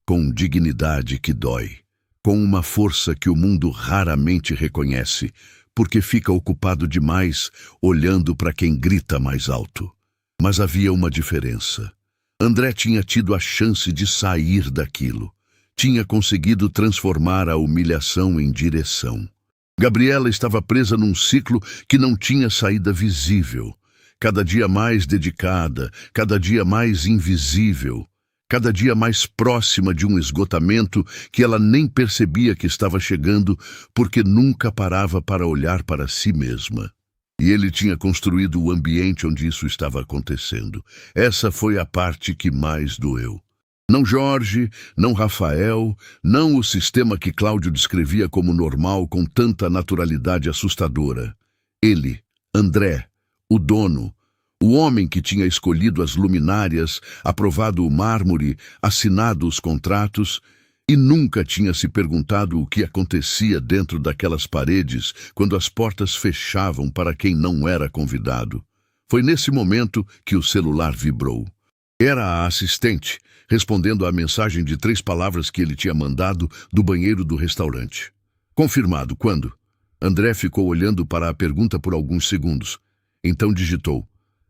Com dignidade que dói. Com uma força que o mundo raramente reconhece, porque fica ocupado demais olhando para quem grita mais alto. Mas havia uma diferença. André tinha tido a chance de sair daquilo. Tinha conseguido transformar a humilhação em direção. Gabriela estava presa num ciclo que não tinha saída visível. Cada dia mais dedicada, cada dia mais invisível, cada dia mais próxima de um esgotamento que ela nem percebia que estava chegando porque nunca parava para olhar para si mesma. E ele tinha construído o ambiente onde isso estava acontecendo. Essa foi a parte que mais doeu. Não Jorge, não Rafael, não o sistema que Cláudio descrevia como normal com tanta naturalidade assustadora. Ele, André, o dono, o homem que tinha escolhido as luminárias, aprovado o mármore, assinado os contratos e nunca tinha se perguntado o que acontecia dentro daquelas paredes quando as portas fechavam para quem não era convidado. Foi nesse momento que o celular vibrou. Era a assistente, respondendo à mensagem de 3 palavras que ele tinha mandado do banheiro do restaurante. Confirmado, quando? André ficou olhando para a pergunta por alguns segundos. Então digitou: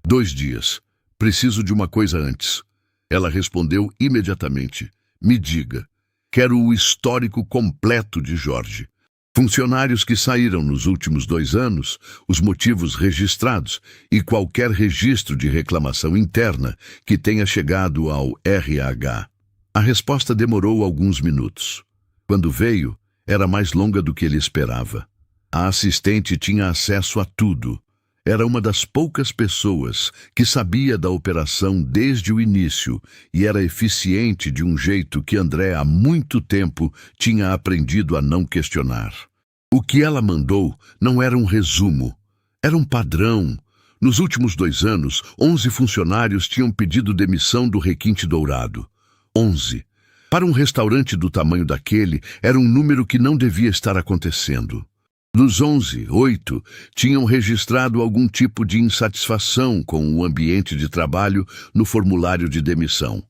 2 dias. Preciso de uma coisa antes. Ela respondeu imediatamente: me diga. Quero o histórico completo de Jorge. Funcionários que saíram nos últimos 2 anos, os motivos registrados e qualquer registro de reclamação interna que tenha chegado ao RH. A resposta demorou alguns minutos. Quando veio, era mais longa do que ele esperava. A assistente tinha acesso a tudo. Era uma das poucas pessoas que sabia da operação desde o início e era eficiente de um jeito que André há muito tempo tinha aprendido a não questionar. O que ela mandou não era um resumo, era um padrão. Nos últimos 2 anos, 11 funcionários tinham pedido demissão do Requinte Dourado. 11. Para um restaurante do tamanho daquele, era um número que não devia estar acontecendo. Dos 11, 8 tinham registrado algum tipo de insatisfação com o ambiente de trabalho no formulário de demissão.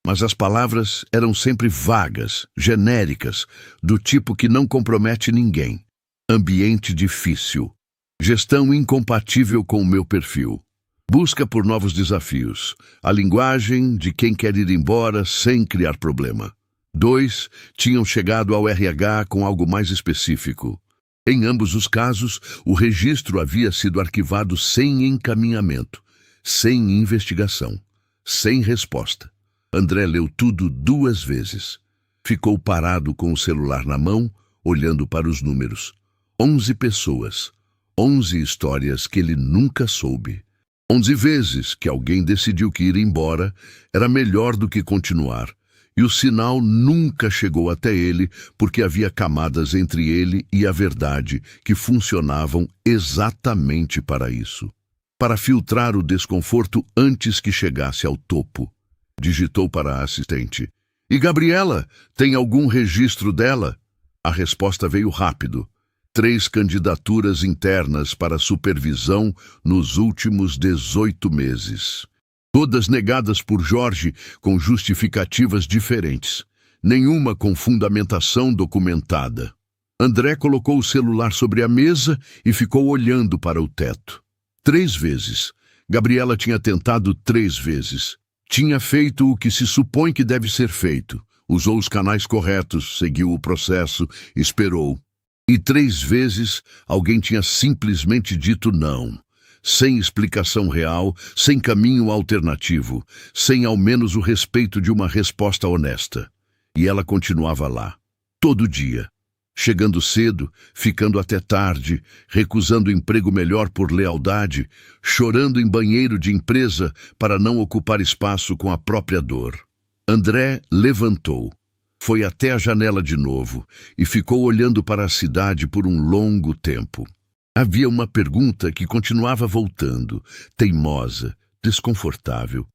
Mas as palavras eram sempre vagas, genéricas, do tipo que não compromete ninguém. Ambiente difícil. Gestão incompatível com o meu perfil. Busca por novos desafios. A linguagem de quem quer ir embora sem criar problema. 2 tinham chegado ao RH com algo mais específico. Em ambos os casos, o registro havia sido arquivado sem encaminhamento, sem investigação, sem resposta. André leu tudo 2 vezes. Ficou parado com o celular na mão, olhando para os números. 11 pessoas, 11 histórias que ele nunca soube. 11 vezes que alguém decidiu que ir embora era melhor do que continuar. E o sinal nunca chegou até ele, porque havia camadas entre ele e a verdade que funcionavam exatamente para isso. Para filtrar o desconforto antes que chegasse ao topo. Digitou para a assistente. E Gabriela, tem algum registro dela? A resposta veio rápido. 3 candidaturas internas para supervisão nos últimos 18 meses. Todas negadas por Jorge com justificativas diferentes. Nenhuma com fundamentação documentada. André colocou o celular sobre a mesa e ficou olhando para o teto. 3 vezes. Gabriela tinha tentado 3 vezes. Tinha feito o que se supõe que deve ser feito. Usou os canais corretos, seguiu o processo, esperou. E 3 vezes alguém tinha simplesmente dito não. Sem explicação real, sem caminho alternativo, sem ao menos o respeito de uma resposta honesta. E ela continuava lá, todo dia. Chegando cedo, ficando até tarde, recusando emprego melhor por lealdade, chorando em banheiro de empresa para não ocupar espaço com a própria dor. André levantou, foi até a janela de novo e ficou olhando para a cidade por um longo tempo. Havia uma pergunta que continuava voltando, teimosa, desconfortável.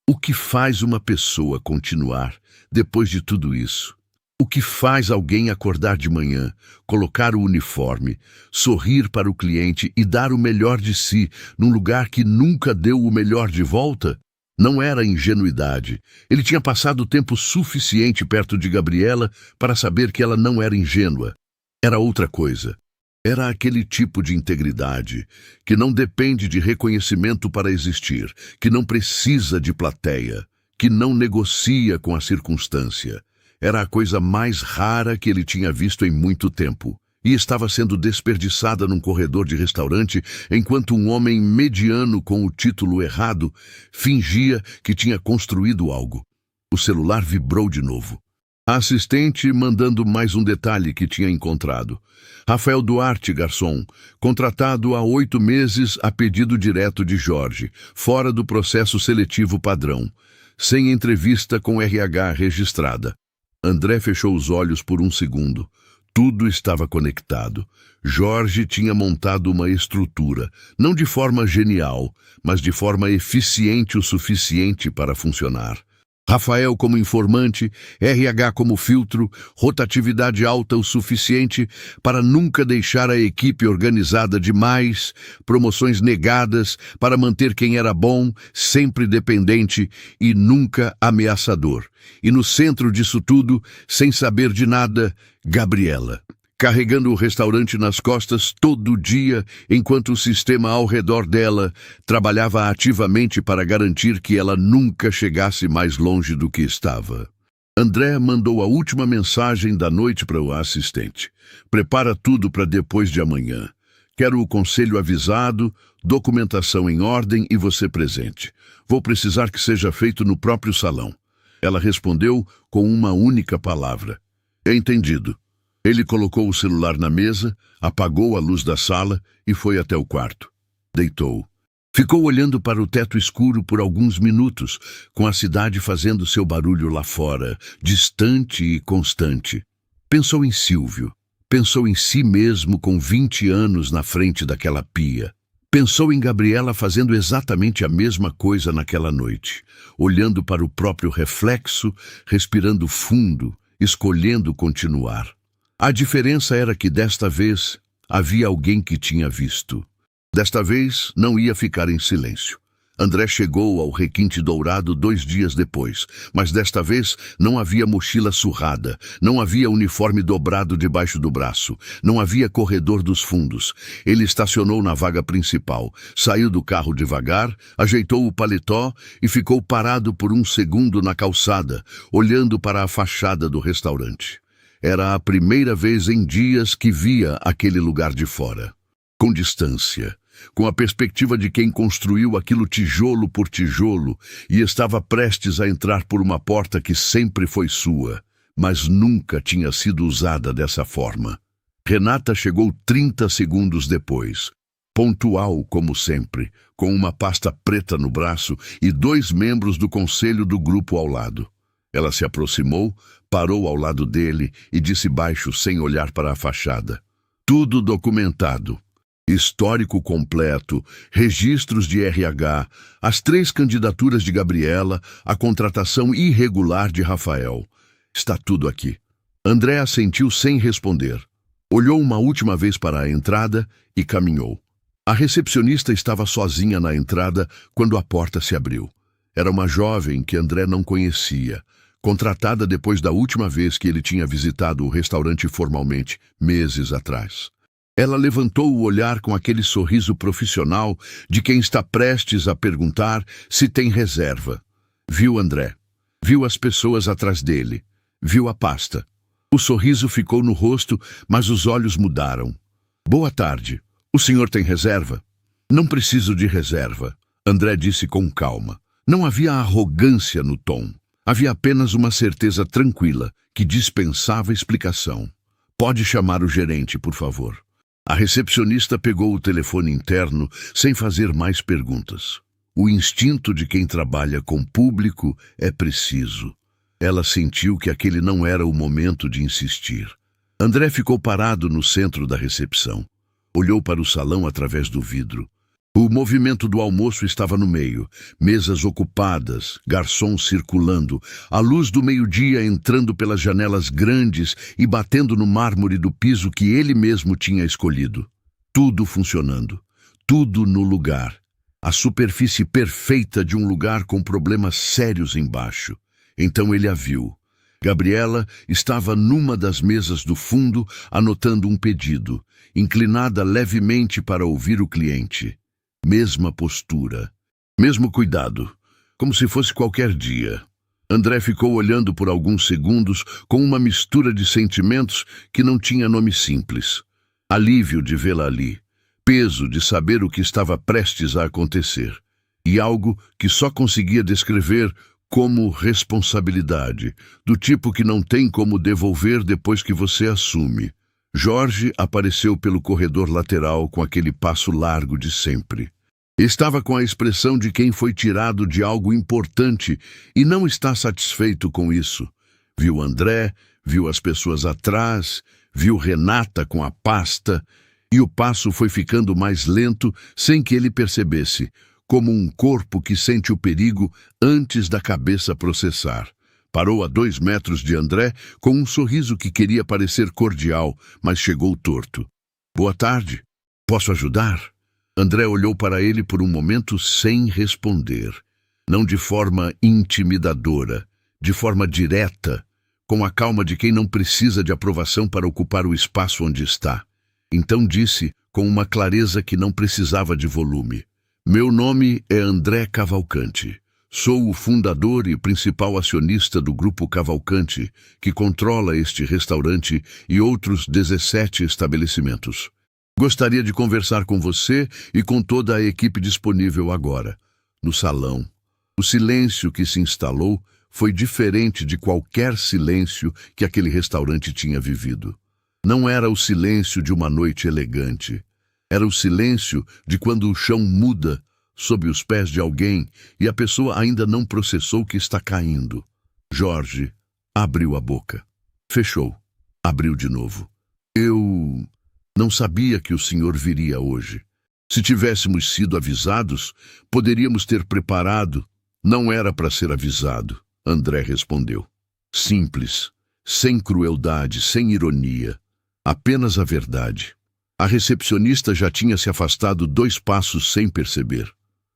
O que faz uma pessoa continuar depois de tudo isso? O que faz alguém acordar de manhã, colocar o uniforme, sorrir para o cliente e dar o melhor de si num lugar que nunca deu o melhor de volta? Não era ingenuidade. Ele tinha passado tempo suficiente perto de Gabriela para saber que ela não era ingênua. Era outra coisa. Era aquele tipo de integridade que não depende de reconhecimento para existir, que não precisa de plateia, que não negocia com a circunstância. Era a coisa mais rara que ele tinha visto em muito tempo. E estava sendo desperdiçada num corredor de restaurante enquanto um homem mediano com o título errado fingia que tinha construído algo. O celular vibrou de novo. A assistente mandando mais um detalhe que tinha encontrado. Rafael Duarte, garçom, contratado há 8 meses a pedido direto de Jorge, fora do processo seletivo padrão, sem entrevista com RH registrada. André fechou os olhos por um segundo. Tudo estava conectado. Jorge tinha montado uma estrutura, não de forma genial, mas de forma eficiente o suficiente para funcionar. Rafael como informante, RH como filtro, rotatividade alta o suficiente para nunca deixar a equipe organizada demais, promoções negadas para manter quem era bom, sempre dependente e nunca ameaçador. E no centro disso tudo, sem saber de nada, Gabriela. Carregando o restaurante nas costas todo dia, enquanto o sistema ao redor dela trabalhava ativamente para garantir que ela nunca chegasse mais longe do que estava. André mandou a última mensagem da noite para o assistente. Prepara tudo para depois de amanhã. Quero o conselho avisado, documentação em ordem e você presente. Vou precisar que seja feito no próprio salão. Ela respondeu com uma única palavra. Entendido. Ele colocou o celular na mesa, apagou a luz da sala e foi até o quarto. Deitou. Ficou olhando para o teto escuro por alguns minutos, com a cidade fazendo seu barulho lá fora, distante e constante. Pensou em Silvio. Pensou em si mesmo com 20 anos na frente daquela pia. Pensou em Gabriela fazendo exatamente a mesma coisa naquela noite, olhando para o próprio reflexo, respirando fundo, escolhendo continuar. A diferença era que desta vez havia alguém que tinha visto. Desta vez não ia ficar em silêncio. André chegou ao Requinte Dourado 2 dias depois, mas desta vez não havia mochila surrada, não havia uniforme dobrado debaixo do braço, não havia corredor dos fundos. Ele estacionou na vaga principal, saiu do carro devagar, ajeitou o paletó e ficou parado por um segundo na calçada, olhando para a fachada do restaurante. Era a primeira vez em dias que via aquele lugar de fora. Com distância, com a perspectiva de quem construiu aquilo tijolo por tijolo e estava prestes a entrar por uma porta que sempre foi sua, mas nunca tinha sido usada dessa forma. Renata chegou 30 segundos depois, pontual como sempre, com uma pasta preta no braço e 2 membros do conselho do grupo ao lado. Ela se aproximou, parou ao lado dele e disse baixo, sem olhar para a fachada: "Tudo documentado. Histórico completo, registros de RH, as 3 candidaturas de Gabriela, a contratação irregular de Rafael. Está tudo aqui." André assentiu sem responder. Olhou uma última vez para a entrada e caminhou. A recepcionista estava sozinha na entrada quando a porta se abriu. Era uma jovem que André não conhecia, contratada depois da última vez que ele tinha visitado o restaurante formalmente, meses atrás. Ela levantou o olhar com aquele sorriso profissional de quem está prestes a perguntar se tem reserva. Viu André. Viu as pessoas atrás dele. Viu a pasta. O sorriso ficou no rosto, mas os olhos mudaram. "Boa tarde. O senhor tem reserva?" "Não preciso de reserva", André disse com calma. Não havia arrogância no tom. Havia apenas uma certeza tranquila, que dispensava explicação. "Pode chamar o gerente, por favor." A recepcionista pegou o telefone interno sem fazer mais perguntas. O instinto de quem trabalha com público é preciso. Ela sentiu que aquele não era o momento de insistir. André ficou parado no centro da recepção. Olhou para o salão através do vidro. O movimento do almoço estava no meio, mesas ocupadas, garçons circulando, a luz do meio-dia entrando pelas janelas grandes e batendo no mármore do piso que ele mesmo tinha escolhido. Tudo funcionando, tudo no lugar. A superfície perfeita de um lugar com problemas sérios embaixo. Então ele a viu. Gabriela estava numa das mesas do fundo, anotando um pedido, inclinada levemente para ouvir o cliente. Mesma postura, mesmo cuidado, como se fosse qualquer dia. André ficou olhando por alguns segundos com uma mistura de sentimentos que não tinha nome simples. Alívio de vê-la ali, peso de saber o que estava prestes a acontecer, e algo que só conseguia descrever como responsabilidade, do tipo que não tem como devolver depois que você assume. Jorge apareceu pelo corredor lateral com aquele passo largo de sempre. Estava com a expressão de quem foi tirado de algo importante e não está satisfeito com isso. Viu André, viu as pessoas atrás, viu Renata com a pasta, e o passo foi ficando mais lento sem que ele percebesse, como um corpo que sente o perigo antes da cabeça processar. Parou a 2 metros de André com um sorriso que queria parecer cordial, mas chegou torto. "Boa tarde. Posso ajudar?" André olhou para ele por um momento sem responder. Não de forma intimidadora, de forma direta, com a calma de quem não precisa de aprovação para ocupar o espaço onde está. Então disse, com uma clareza que não precisava de volume: "Meu nome é André Cavalcante. Sou o fundador e principal acionista do Grupo Cavalcante, que controla este restaurante e outros 17 estabelecimentos. Gostaria de conversar com você e com toda a equipe disponível agora." No salão, o silêncio que se instalou foi diferente de qualquer silêncio que aquele restaurante tinha vivido. Não era o silêncio de uma noite elegante. Era o silêncio de quando o chão muda sob os pés de alguém e a pessoa ainda não processou que está caindo. Jorge abriu a boca. Fechou. Abriu de novo. "Eu não sabia que o senhor viria hoje. Se tivéssemos sido avisados, poderíamos ter preparado." "Não era para ser avisado", André respondeu. Simples, sem crueldade, sem ironia. Apenas a verdade. A recepcionista já tinha se afastado 2 passos sem perceber.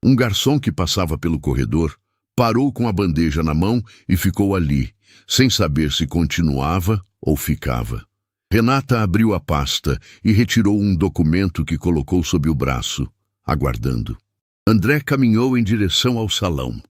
Um garçom que passava pelo corredor parou com a bandeja na mão e ficou ali, sem saber se continuava ou ficava. Renata abriu a pasta e retirou um documento que colocou sob o braço, aguardando. André caminhou em direção ao salão.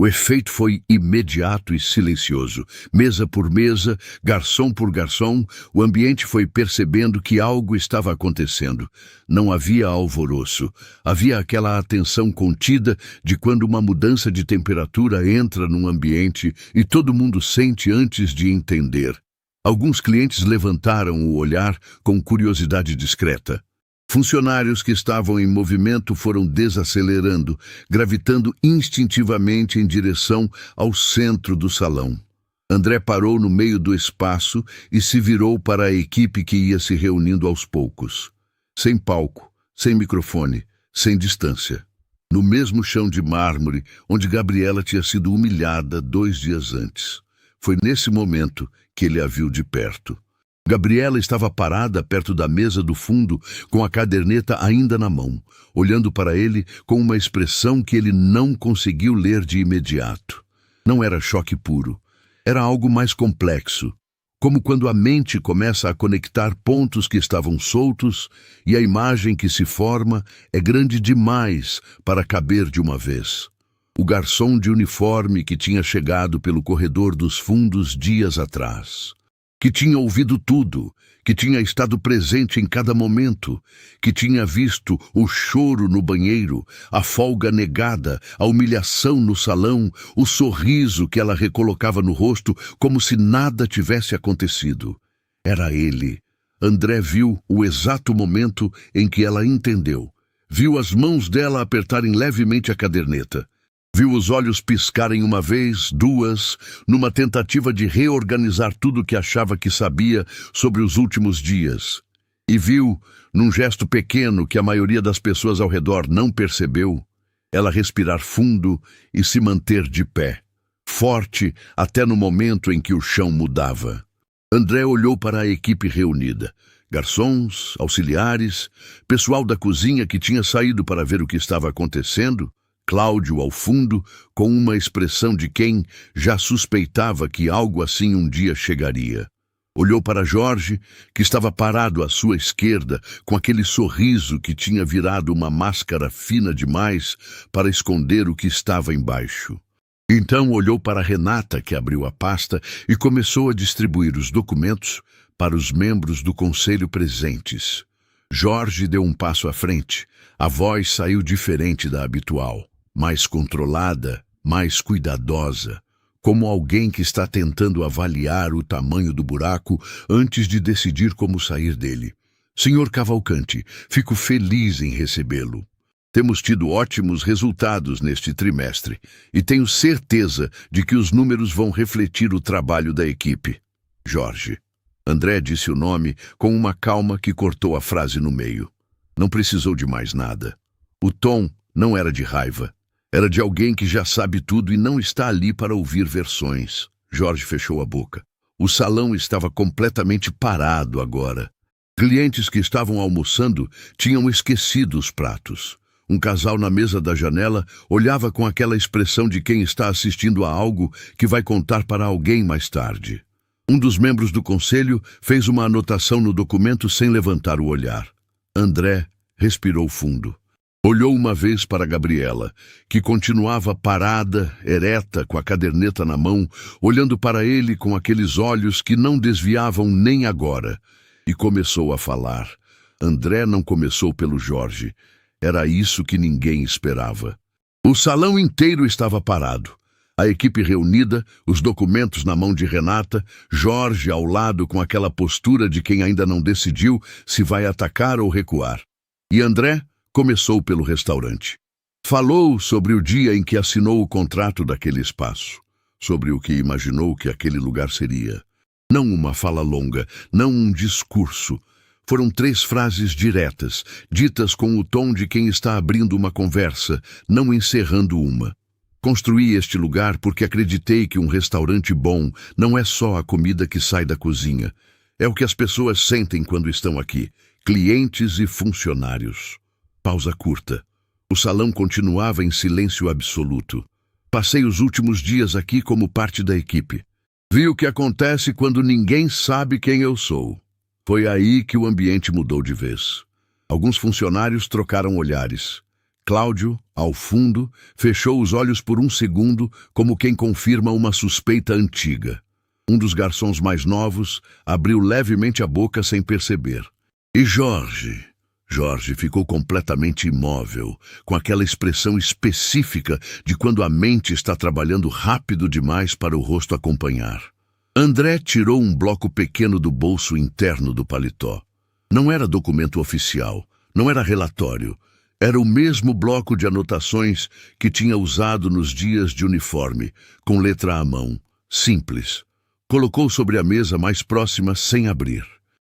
O efeito foi imediato e silencioso. Mesa por mesa, garçom por garçom, o ambiente foi percebendo que algo estava acontecendo. Não havia alvoroço. Havia aquela atenção contida de quando uma mudança de temperatura entra num ambiente e todo mundo sente antes de entender. Alguns clientes levantaram o olhar com curiosidade discreta. Funcionários que estavam em movimento foram desacelerando, gravitando instintivamente em direção ao centro do salão. André parou no meio do espaço e se virou para a equipe que ia se reunindo aos poucos. Sem palco, sem microfone, sem distância. No mesmo chão de mármore onde Gabriela tinha sido humilhada 2 dias antes. Foi nesse momento que ele a viu de perto. Gabriela estava parada perto da mesa do fundo, com a caderneta ainda na mão, olhando para ele com uma expressão que ele não conseguiu ler de imediato. Não era choque puro. Era algo mais complexo, como quando a mente começa a conectar pontos que estavam soltos e a imagem que se forma é grande demais para caber de uma vez. O garçom de uniforme que tinha chegado pelo corredor dos fundos dias atrás, que tinha ouvido tudo, que tinha estado presente em cada momento, que tinha visto o choro no banheiro, a folga negada, a humilhação no salão, o sorriso que ela recolocava no rosto como se nada tivesse acontecido. Era ele. André viu o exato momento em que ela entendeu. Viu as mãos dela apertarem levemente a caderneta. Viu os olhos piscarem uma vez, 2, numa tentativa de reorganizar tudo que achava que sabia sobre os últimos dias. E viu, num gesto pequeno que a maioria das pessoas ao redor não percebeu, ela respirar fundo e se manter de pé, forte até no momento em que o chão mudava. André olhou para a equipe reunida. Garçons, auxiliares, pessoal da cozinha que tinha saído para ver o que estava acontecendo, Cláudio ao fundo, com uma expressão de quem já suspeitava que algo assim um dia chegaria. Olhou para Jorge, que estava parado à sua esquerda, com aquele sorriso que tinha virado uma máscara fina demais para esconder o que estava embaixo. Então olhou para Renata, que abriu a pasta e começou a distribuir os documentos para os membros do conselho presentes. Jorge deu um passo à frente. A voz saiu diferente da habitual. Mais controlada, mais cuidadosa, como alguém que está tentando avaliar o tamanho do buraco antes de decidir como sair dele. Senhor Cavalcante, fico feliz em recebê-lo. Temos tido ótimos resultados neste trimestre e tenho certeza de que os números vão refletir o trabalho da equipe. Jorge. André disse o nome com uma calma que cortou a frase no meio. Não precisou de mais nada. O tom não era de raiva. Era de alguém que já sabe tudo e não está ali para ouvir versões. Jorge fechou a boca. O salão estava completamente parado agora. Clientes que estavam almoçando tinham esquecido os pratos. Um casal na mesa da janela olhava com aquela expressão de quem está assistindo a algo que vai contar para alguém mais tarde. Um dos membros do conselho fez uma anotação no documento sem levantar o olhar. André respirou fundo. Olhou uma vez para Gabriela, que continuava parada, ereta, com a caderneta na mão, olhando para ele com aqueles olhos que não desviavam nem agora, e começou a falar. André não começou pelo Jorge. Era isso que ninguém esperava. O salão inteiro estava parado. A equipe reunida, os documentos na mão de Renata, Jorge ao lado com aquela postura de quem ainda não decidiu se vai atacar ou recuar. E André começou pelo restaurante. Falou sobre o dia em que assinou o contrato daquele espaço, sobre o que imaginou que aquele lugar seria. Não uma fala longa, não um discurso. Foram 3 frases diretas, ditas com o tom de quem está abrindo uma conversa, não encerrando uma. Construí este lugar porque acreditei que um restaurante bom não é só a comida que sai da cozinha. É o que as pessoas sentem quando estão aqui, clientes e funcionários. Pausa curta. O salão continuava em silêncio absoluto. Passei os últimos dias aqui como parte da equipe. Vi o que acontece quando ninguém sabe quem eu sou. Foi aí que o ambiente mudou de vez. Alguns funcionários trocaram olhares. Cláudio, ao fundo, fechou os olhos por um segundo, como quem confirma uma suspeita antiga. Um dos garçons mais novos abriu levemente a boca sem perceber. E Jorge? Jorge ficou completamente imóvel, com aquela expressão específica de quando a mente está trabalhando rápido demais para o rosto acompanhar. André tirou um bloco pequeno do bolso interno do paletó. Não era documento oficial, não era relatório. Era o mesmo bloco de anotações que tinha usado nos dias de uniforme, com letra à mão, simples. Colocou sobre a mesa mais próxima sem abrir.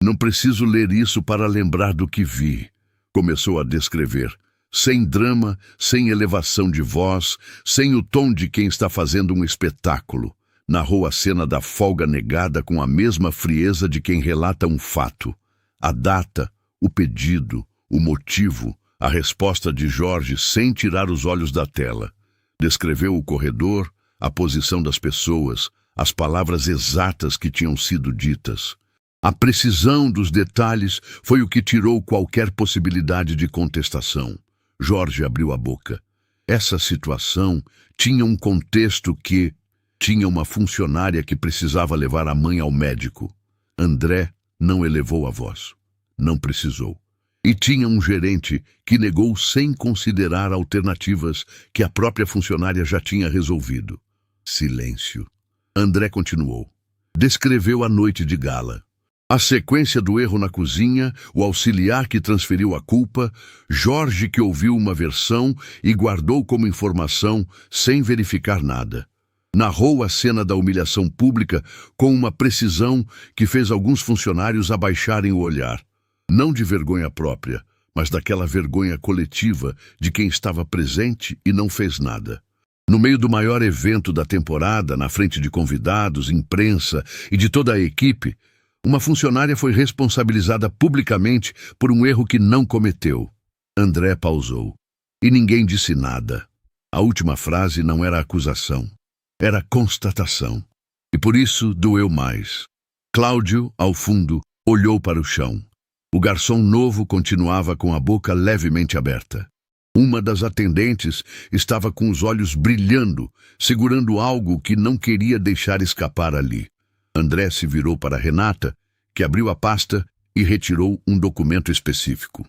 Não preciso ler isso para lembrar do que vi. Começou a descrever, sem drama, sem elevação de voz, sem o tom de quem está fazendo um espetáculo. Narrou a cena da folga negada com a mesma frieza de quem relata um fato. A data, o pedido, o motivo, a resposta de Jorge sem tirar os olhos da tela. Descreveu o corredor, a posição das pessoas, as palavras exatas que tinham sido ditas. A precisão dos detalhes foi o que tirou qualquer possibilidade de contestação. Jorge abriu a boca. Essa situação tinha um contexto que... Tinha uma funcionária que precisava levar a mãe ao médico. André não elevou a voz. Não precisou. E tinha um gerente que negou sem considerar alternativas que a própria funcionária já tinha resolvido. Silêncio. André continuou. Descreveu a noite de gala. A sequência do erro na cozinha, o auxiliar que transferiu a culpa, Jorge que ouviu uma versão e guardou como informação sem verificar nada. Narrou a cena da humilhação pública com uma precisão que fez alguns funcionários abaixarem o olhar. Não de vergonha própria, mas daquela vergonha coletiva de quem estava presente e não fez nada. No meio do maior evento da temporada, na frente de convidados, imprensa e de toda a equipe, uma funcionária foi responsabilizada publicamente por um erro que não cometeu. André pausou. E ninguém disse nada. A última frase não era acusação. Era constatação. E por isso doeu mais. Cláudio, ao fundo, olhou para o chão. O garçom novo continuava com a boca levemente aberta. Uma das atendentes estava com os olhos brilhando, segurando algo que não queria deixar escapar ali. André se virou para Renata, que abriu a pasta e retirou um documento específico.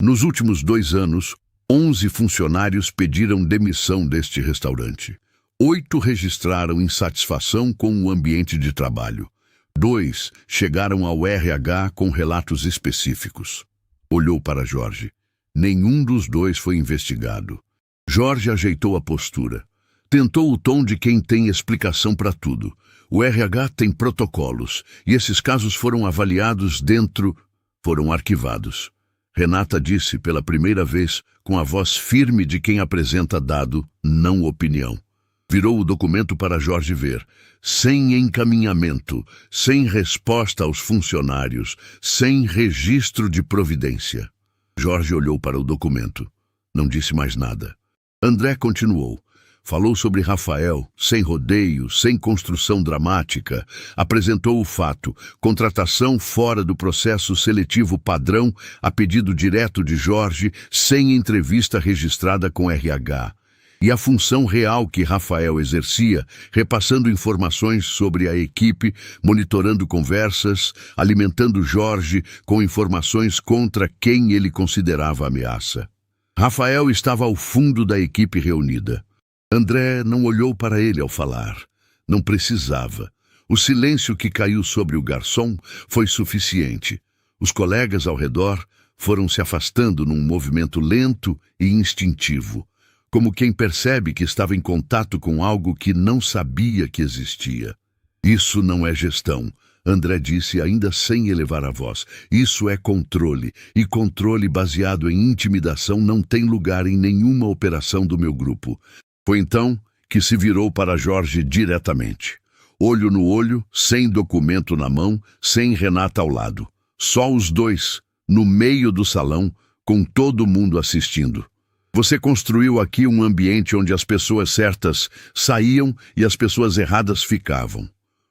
Nos últimos 2 anos, 11 funcionários pediram demissão deste restaurante. 8 registraram insatisfação com o ambiente de trabalho. 2 chegaram ao RH com relatos específicos. Olhou para Jorge. Nenhum dos 2 foi investigado. Jorge ajeitou a postura. Tentou o tom de quem tem explicação para tudo. O RH tem protocolos, e esses casos foram avaliados foram arquivados. Renata disse pela primeira vez, com a voz firme de quem apresenta dado, não opinião. Virou o documento para Jorge ver. Sem encaminhamento, sem resposta aos funcionários, sem registro de providência. Jorge olhou para o documento. Não disse mais nada. André continuou. Falou sobre Rafael, sem rodeio, sem construção dramática. Apresentou o fato. Contratação fora do processo seletivo padrão, a pedido direto de Jorge, sem entrevista registrada com RH. E a função real que Rafael exercia, repassando informações sobre a equipe, monitorando conversas, alimentando Jorge com informações contra quem ele considerava ameaça. Rafael estava ao fundo da equipe reunida. André não olhou para ele ao falar. Não precisava. O silêncio que caiu sobre o garçom foi suficiente. Os colegas ao redor foram se afastando num movimento lento e instintivo, como quem percebe que estava em contato com algo que não sabia que existia. Isso não é gestão, André disse ainda sem elevar a voz. Isso é controle, e controle baseado em intimidação não tem lugar em nenhuma operação do meu grupo. Foi então que se virou para Jorge diretamente. Olho no olho, sem documento na mão, sem Renata ao lado. Só os 2, no meio do salão, com todo mundo assistindo. Você construiu aqui um ambiente onde as pessoas certas saíam e as pessoas erradas ficavam.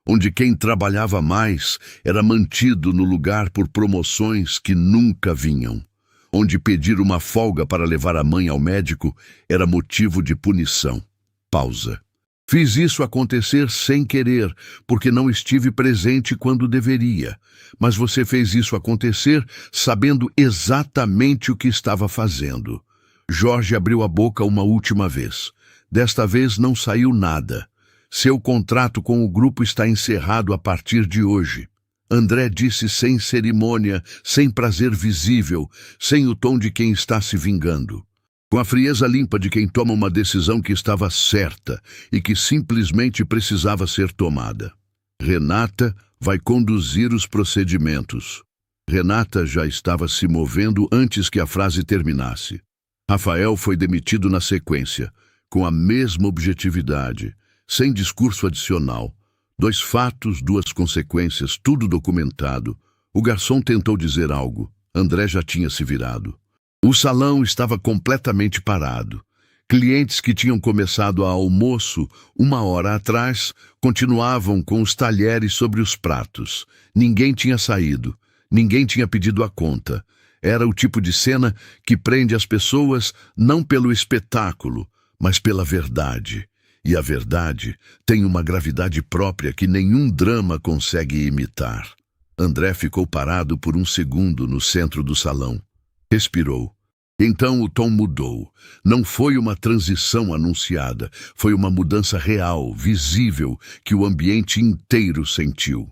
Onde quem trabalhava mais era mantido no lugar por promoções que nunca vinham. Onde pedir uma folga para levar a mãe ao médico era motivo de punição. Pausa. Fiz isso acontecer sem querer, porque não estive presente quando deveria. Mas você fez isso acontecer sabendo exatamente o que estava fazendo. Jorge abriu a boca uma última vez. Desta vez não saiu nada. Seu contrato com o grupo está encerrado a partir de hoje. André disse sem cerimônia, sem prazer visível, sem o tom de quem está se vingando. Com a frieza limpa de quem toma uma decisão que estava certa e que simplesmente precisava ser tomada. Renata vai conduzir os procedimentos. Renata já estava se movendo antes que a frase terminasse. Rafael foi demitido na sequência, com a mesma objetividade, sem discurso adicional. 2 fatos, 2 consequências, tudo documentado. O garçom tentou dizer algo. André já tinha se virado. O salão estava completamente parado. Clientes que tinham começado a almoço 1 hora atrás continuavam com os talheres sobre os pratos. Ninguém tinha saído. Ninguém tinha pedido a conta. Era o tipo de cena que prende as pessoas não pelo espetáculo, mas pela verdade. E a verdade tem uma gravidade própria que nenhum drama consegue imitar. André ficou parado por 1 segundo no centro do salão. Respirou. Então o tom mudou. Não foi uma transição anunciada, foi uma mudança real, visível, que o ambiente inteiro sentiu.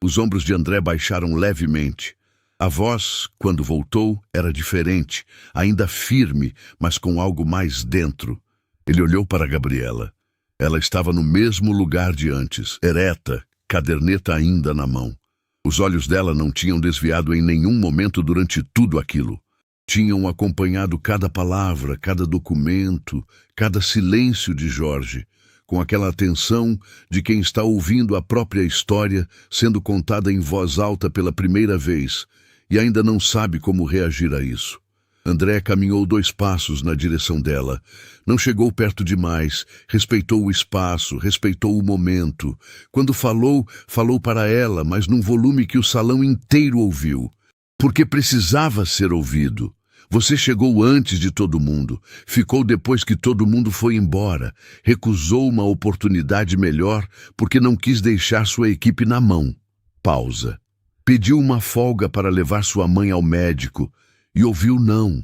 Os ombros de André baixaram levemente. A voz, quando voltou, era diferente, ainda firme, mas com algo mais dentro. Ele olhou para Gabriela. Ela estava no mesmo lugar de antes, ereta, caderneta ainda na mão. Os olhos dela não tinham desviado em nenhum momento durante tudo aquilo. Tinham acompanhado cada palavra, cada documento, cada silêncio de Jorge, com aquela atenção de quem está ouvindo a própria história sendo contada em voz alta pela primeira vez e ainda não sabe como reagir a isso. André caminhou 2 passos na direção dela. Não chegou perto demais, respeitou o espaço, respeitou o momento. Quando falou, falou para ela, mas num volume que o salão inteiro ouviu. Porque precisava ser ouvido. Você chegou antes de todo mundo, ficou depois que todo mundo foi embora, recusou uma oportunidade melhor porque não quis deixar sua equipe na mão. Pausa. Pediu uma folga para levar sua mãe ao médico e ouviu não.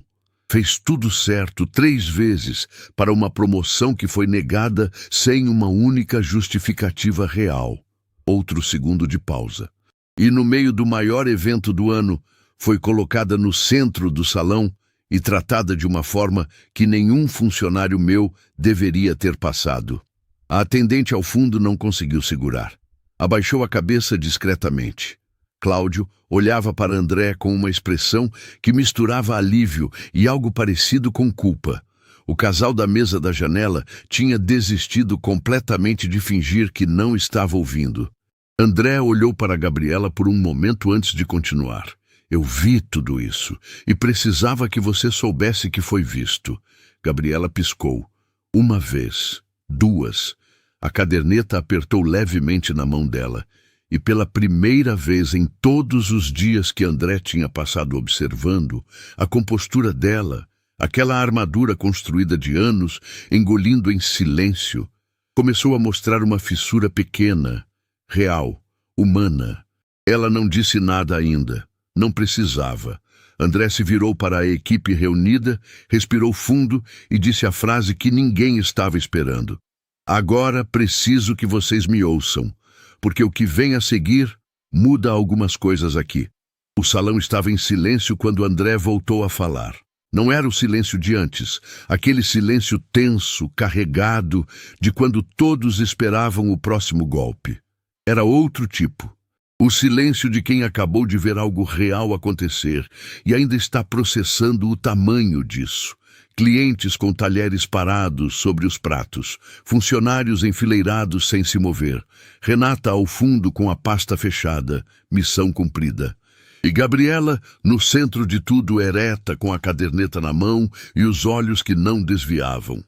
Fez tudo certo 3 vezes para uma promoção que foi negada sem uma única justificativa real. Outro segundo de pausa. E no meio do maior evento do ano, foi colocada no centro do salão e tratada de uma forma que nenhum funcionário meu deveria ter passado. A atendente ao fundo não conseguiu segurar. Abaixou a cabeça discretamente. Cláudio olhava para André com uma expressão que misturava alívio e algo parecido com culpa. O casal da mesa da janela tinha desistido completamente de fingir que não estava ouvindo. André olhou para Gabriela por um momento antes de continuar. Eu vi tudo isso e precisava que você soubesse que foi visto. Gabriela piscou. 1 vez, 2. A caderneta apertou levemente na mão dela. E pela primeira vez em todos os dias que André tinha passado observando, a compostura dela, aquela armadura construída de anos, engolindo em silêncio, começou a mostrar uma fissura pequena, real, humana. Ela não disse nada ainda. Não precisava. André se virou para a equipe reunida, respirou fundo e disse a frase que ninguém estava esperando. Agora preciso que vocês me ouçam, porque o que vem a seguir muda algumas coisas aqui. O salão estava em silêncio quando André voltou a falar. Não era o silêncio de antes, aquele silêncio tenso, carregado, de quando todos esperavam o próximo golpe. Era outro tipo. O silêncio de quem acabou de ver algo real acontecer e ainda está processando o tamanho disso. Clientes com talheres parados sobre os pratos, funcionários enfileirados sem se mover, Renata ao fundo com a pasta fechada, missão cumprida. E Gabriela, no centro de tudo, ereta, com a caderneta na mão e os olhos que não desviavam.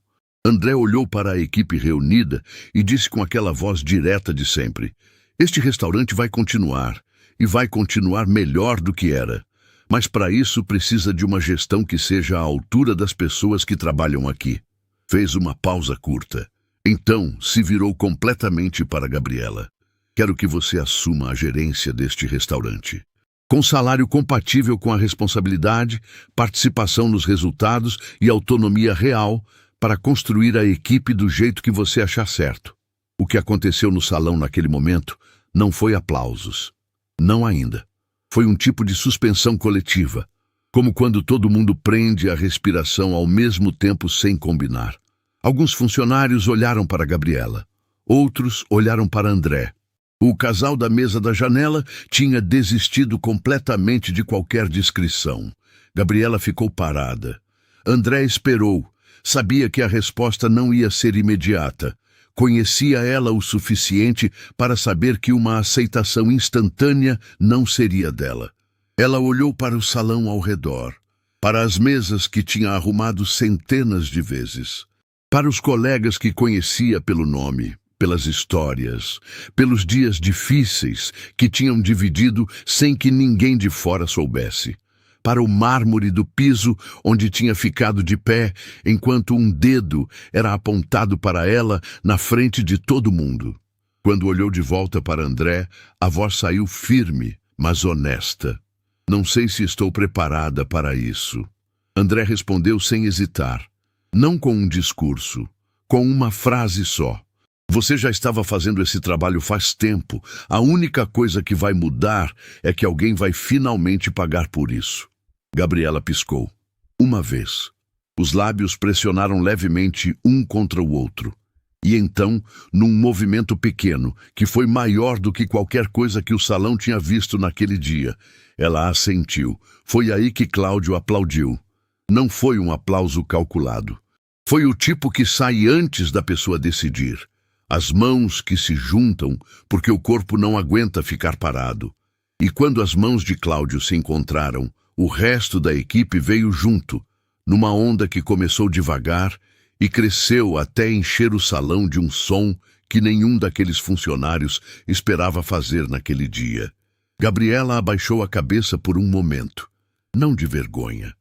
André olhou para a equipe reunida e disse com aquela voz direta de sempre: este restaurante vai continuar, e vai continuar melhor do que era. Mas para isso precisa de uma gestão que seja à altura das pessoas que trabalham aqui. Fez uma pausa curta. Então se virou completamente para Gabriela. Quero que você assuma a gerência deste restaurante. Com salário compatível com a responsabilidade, participação nos resultados e autonomia real para construir a equipe do jeito que você achar certo. O que aconteceu no salão naquele momento não foi aplausos. Não ainda. Foi um tipo de suspensão coletiva, como quando todo mundo prende a respiração ao mesmo tempo sem combinar. Alguns funcionários olharam para Gabriela, outros olharam para André. O casal da mesa da janela tinha desistido completamente de qualquer discrição. Gabriela ficou parada. André esperou. Sabia que a resposta não ia ser imediata. Conhecia ela o suficiente para saber que uma aceitação instantânea não seria dela. Ela olhou para o salão ao redor, para as mesas que tinha arrumado centenas de vezes, para os colegas que conhecia pelo nome, pelas histórias, pelos dias difíceis que tinham dividido sem que ninguém de fora soubesse, para o mármore do piso onde tinha ficado de pé enquanto um dedo era apontado para ela na frente de todo mundo. Quando olhou de volta para André, a voz saiu firme, mas honesta. Não sei se estou preparada para isso. André respondeu sem hesitar, não com um discurso, com uma frase só. Você já estava fazendo esse trabalho faz tempo. A única coisa que vai mudar é que alguém vai finalmente pagar por isso. Gabriela piscou. Uma vez. Os lábios pressionaram levemente um contra o outro. E então, num movimento pequeno, que foi maior do que qualquer coisa que o salão tinha visto naquele dia, ela assentiu. Foi aí que Cláudio aplaudiu. Não foi um aplauso calculado. Foi o tipo que sai antes da pessoa decidir. As mãos que se juntam porque o corpo não aguenta ficar parado. E quando as mãos de Cláudio se encontraram, o resto da equipe veio junto, numa onda que começou devagar e cresceu até encher o salão de um som que nenhum daqueles funcionários esperava fazer naquele dia. Gabriela abaixou a cabeça por um momento, não de vergonha,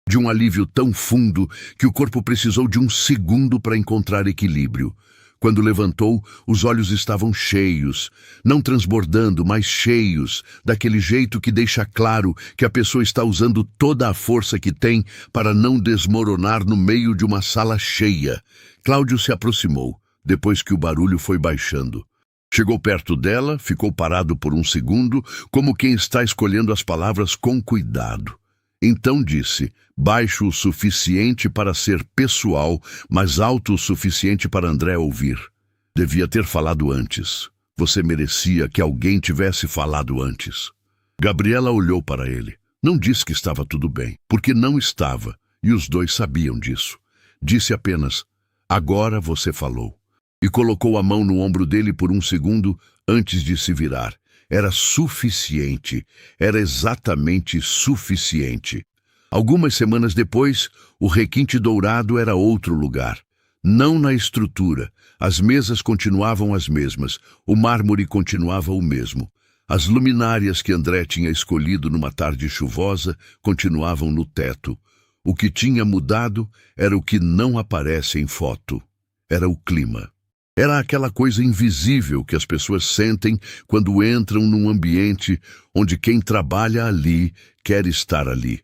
de um alívio tão fundo que o corpo precisou de um segundo para encontrar equilíbrio. Quando levantou, os olhos estavam cheios, não transbordando, mas cheios, daquele jeito que deixa claro que a pessoa está usando toda a força que tem para não desmoronar no meio de uma sala cheia. Cláudio se aproximou, depois que o barulho foi baixando. Chegou perto dela, ficou parado por um segundo, como quem está escolhendo as palavras com cuidado. Então disse, baixo o suficiente para ser pessoal, mas alto o suficiente para André ouvir. Devia ter falado antes. Você merecia que alguém tivesse falado antes. Gabriela olhou para ele. Não disse que estava tudo bem, porque não estava, e os dois sabiam disso. Disse apenas, agora você falou. E colocou a mão no ombro dele por um segundo antes de se virar. Era suficiente, era exatamente suficiente. Algumas semanas depois, o requinte dourado era outro lugar. Não na estrutura. As mesas continuavam as mesmas, o mármore continuava o mesmo. As luminárias que André tinha escolhido numa tarde chuvosa continuavam no teto. O que tinha mudado era o que não aparece em foto. Era o clima. Era aquela coisa invisível que as pessoas sentem quando entram num ambiente onde quem trabalha ali quer estar ali.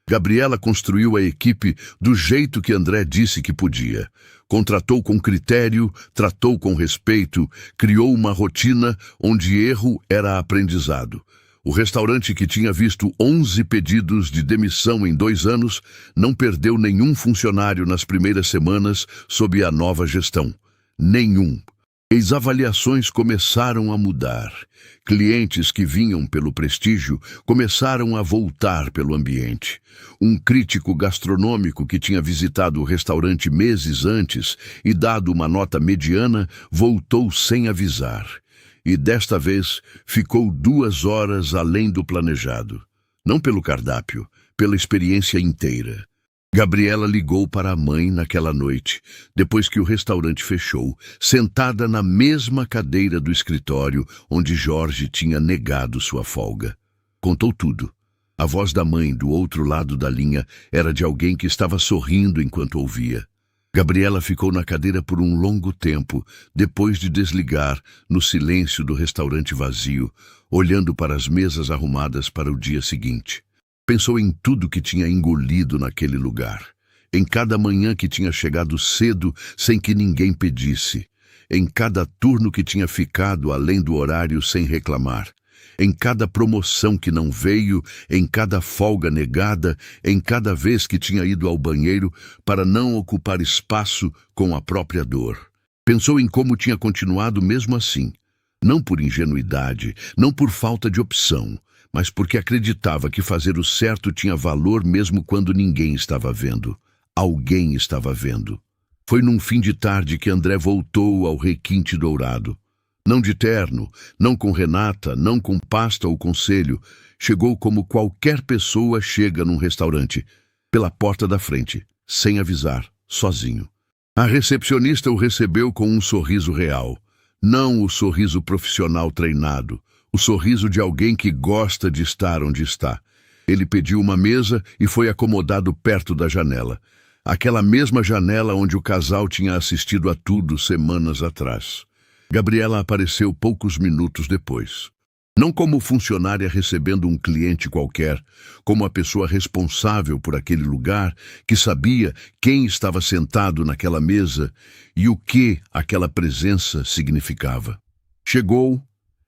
Gabriela construiu a equipe do jeito que André disse que podia. Contratou com critério, tratou com respeito, criou uma rotina onde erro era aprendizado. O restaurante que tinha visto 11 pedidos de demissão em 2 anos não perdeu nenhum funcionário nas primeiras semanas sob a nova gestão. Nenhum. As avaliações começaram a mudar. Clientes que vinham pelo prestígio começaram a voltar pelo ambiente. Um crítico gastronômico que tinha visitado o restaurante meses antes e dado uma nota mediana voltou sem avisar. E desta vez ficou 2 horas além do planejado. Não pelo cardápio, pela experiência inteira. Gabriela ligou para a mãe naquela noite, depois que o restaurante fechou, sentada na mesma cadeira do escritório onde Jorge tinha negado sua folga. Contou tudo. A voz da mãe, do outro lado da linha, era de alguém que estava sorrindo enquanto ouvia. Gabriela ficou na cadeira por um longo tempo, depois de desligar, no silêncio do restaurante vazio, olhando para as mesas arrumadas para o dia seguinte. Pensou em tudo que tinha engolido naquele lugar, em cada manhã que tinha chegado cedo sem que ninguém pedisse, em cada turno que tinha ficado além do horário sem reclamar, em cada promoção que não veio, em cada folga negada, em cada vez que tinha ido ao banheiro para não ocupar espaço com a própria dor. Pensou em como tinha continuado mesmo assim, Não por ingenuidade, não por falta de opção, mas porque acreditava que fazer o certo tinha valor mesmo quando ninguém estava vendo. Alguém estava vendo. Foi num fim de tarde que André voltou ao Requinte Dourado. Não de terno, não com Renata, não com pasta ou conselho. Chegou como qualquer pessoa chega num restaurante, pela porta da frente, sem avisar, sozinho. A recepcionista o recebeu com um sorriso real. Não o sorriso profissional treinado, o sorriso de alguém que gosta de estar onde está. Ele pediu uma mesa e foi acomodado perto da janela. Aquela mesma janela onde o casal tinha assistido a tudo semanas atrás. Gabriela apareceu poucos minutos depois. Não como funcionária recebendo um cliente qualquer, como a pessoa responsável por aquele lugar, que sabia quem estava sentado naquela mesa e o que aquela presença significava. Chegou,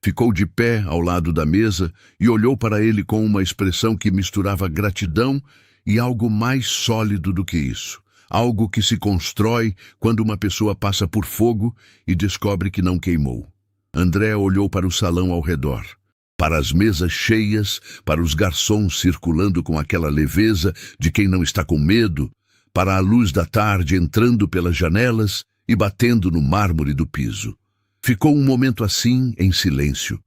ficou de pé ao lado da mesa e olhou para ele com uma expressão que misturava gratidão e algo mais sólido do que isso. Algo que se constrói quando uma pessoa passa por fogo e descobre que não queimou. André olhou para o salão ao redor, para as mesas cheias, para os garçons circulando com aquela leveza de quem não está com medo, para a luz da tarde entrando pelas janelas e batendo no mármore do piso. Ficou um momento assim, em silêncio,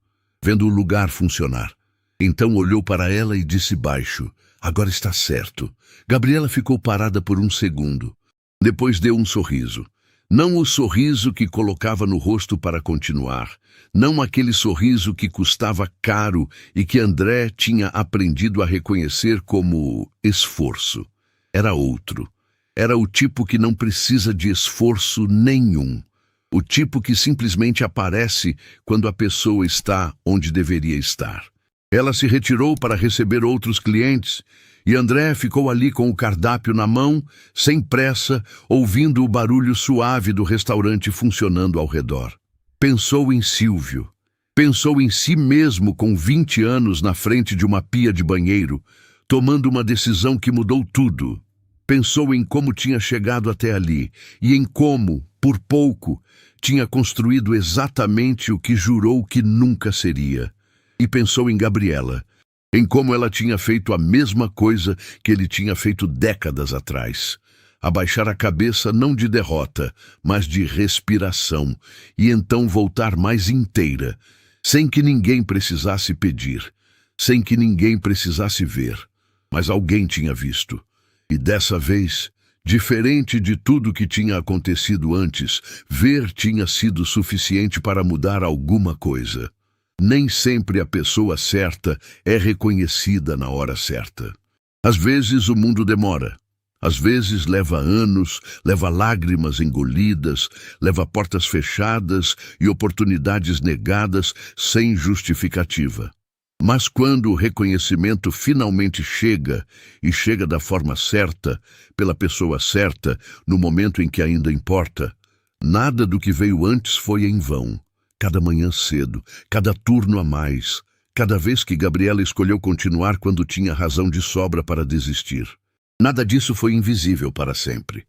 vendo o lugar funcionar. Então olhou para ela e disse baixo: "Agora está certo." Gabriela ficou parada por um segundo. Depois deu um sorriso. Não o sorriso que colocava no rosto para continuar. Não aquele sorriso que custava caro e que André tinha aprendido a reconhecer como esforço. Era outro. Era o tipo que não precisa de esforço nenhum. O tipo que simplesmente aparece quando a pessoa está onde deveria estar. Ela se retirou para receber outros clientes e André ficou ali com o cardápio na mão, sem pressa, ouvindo o barulho suave do restaurante funcionando ao redor. Pensou em Silvio. Pensou em si mesmo com 20 anos na frente de uma pia de banheiro, tomando uma decisão que mudou tudo. Pensou em como tinha chegado até ali e em como, por pouco, tinha construído exatamente o que jurou que nunca seria. E pensou em Gabriela, em como ela tinha feito a mesma coisa que ele tinha feito décadas atrás. Abaixar a cabeça não de derrota, mas de respiração, e então voltar mais inteira, sem que ninguém precisasse pedir, sem que ninguém precisasse ver. Mas alguém tinha visto. E dessa vez, diferente de tudo que tinha acontecido antes, ver tinha sido suficiente para mudar alguma coisa. Nem sempre a pessoa certa é reconhecida na hora certa. Às vezes o mundo demora. Às vezes leva anos, leva lágrimas engolidas, leva portas fechadas e oportunidades negadas sem justificativa. Mas quando o reconhecimento finalmente chega, e chega da forma certa, pela pessoa certa, no momento em que ainda importa, nada do que veio antes foi em vão. Cada manhã cedo, cada turno a mais, cada vez que Gabriela escolheu continuar quando tinha razão de sobra para desistir. Nada disso foi invisível para sempre.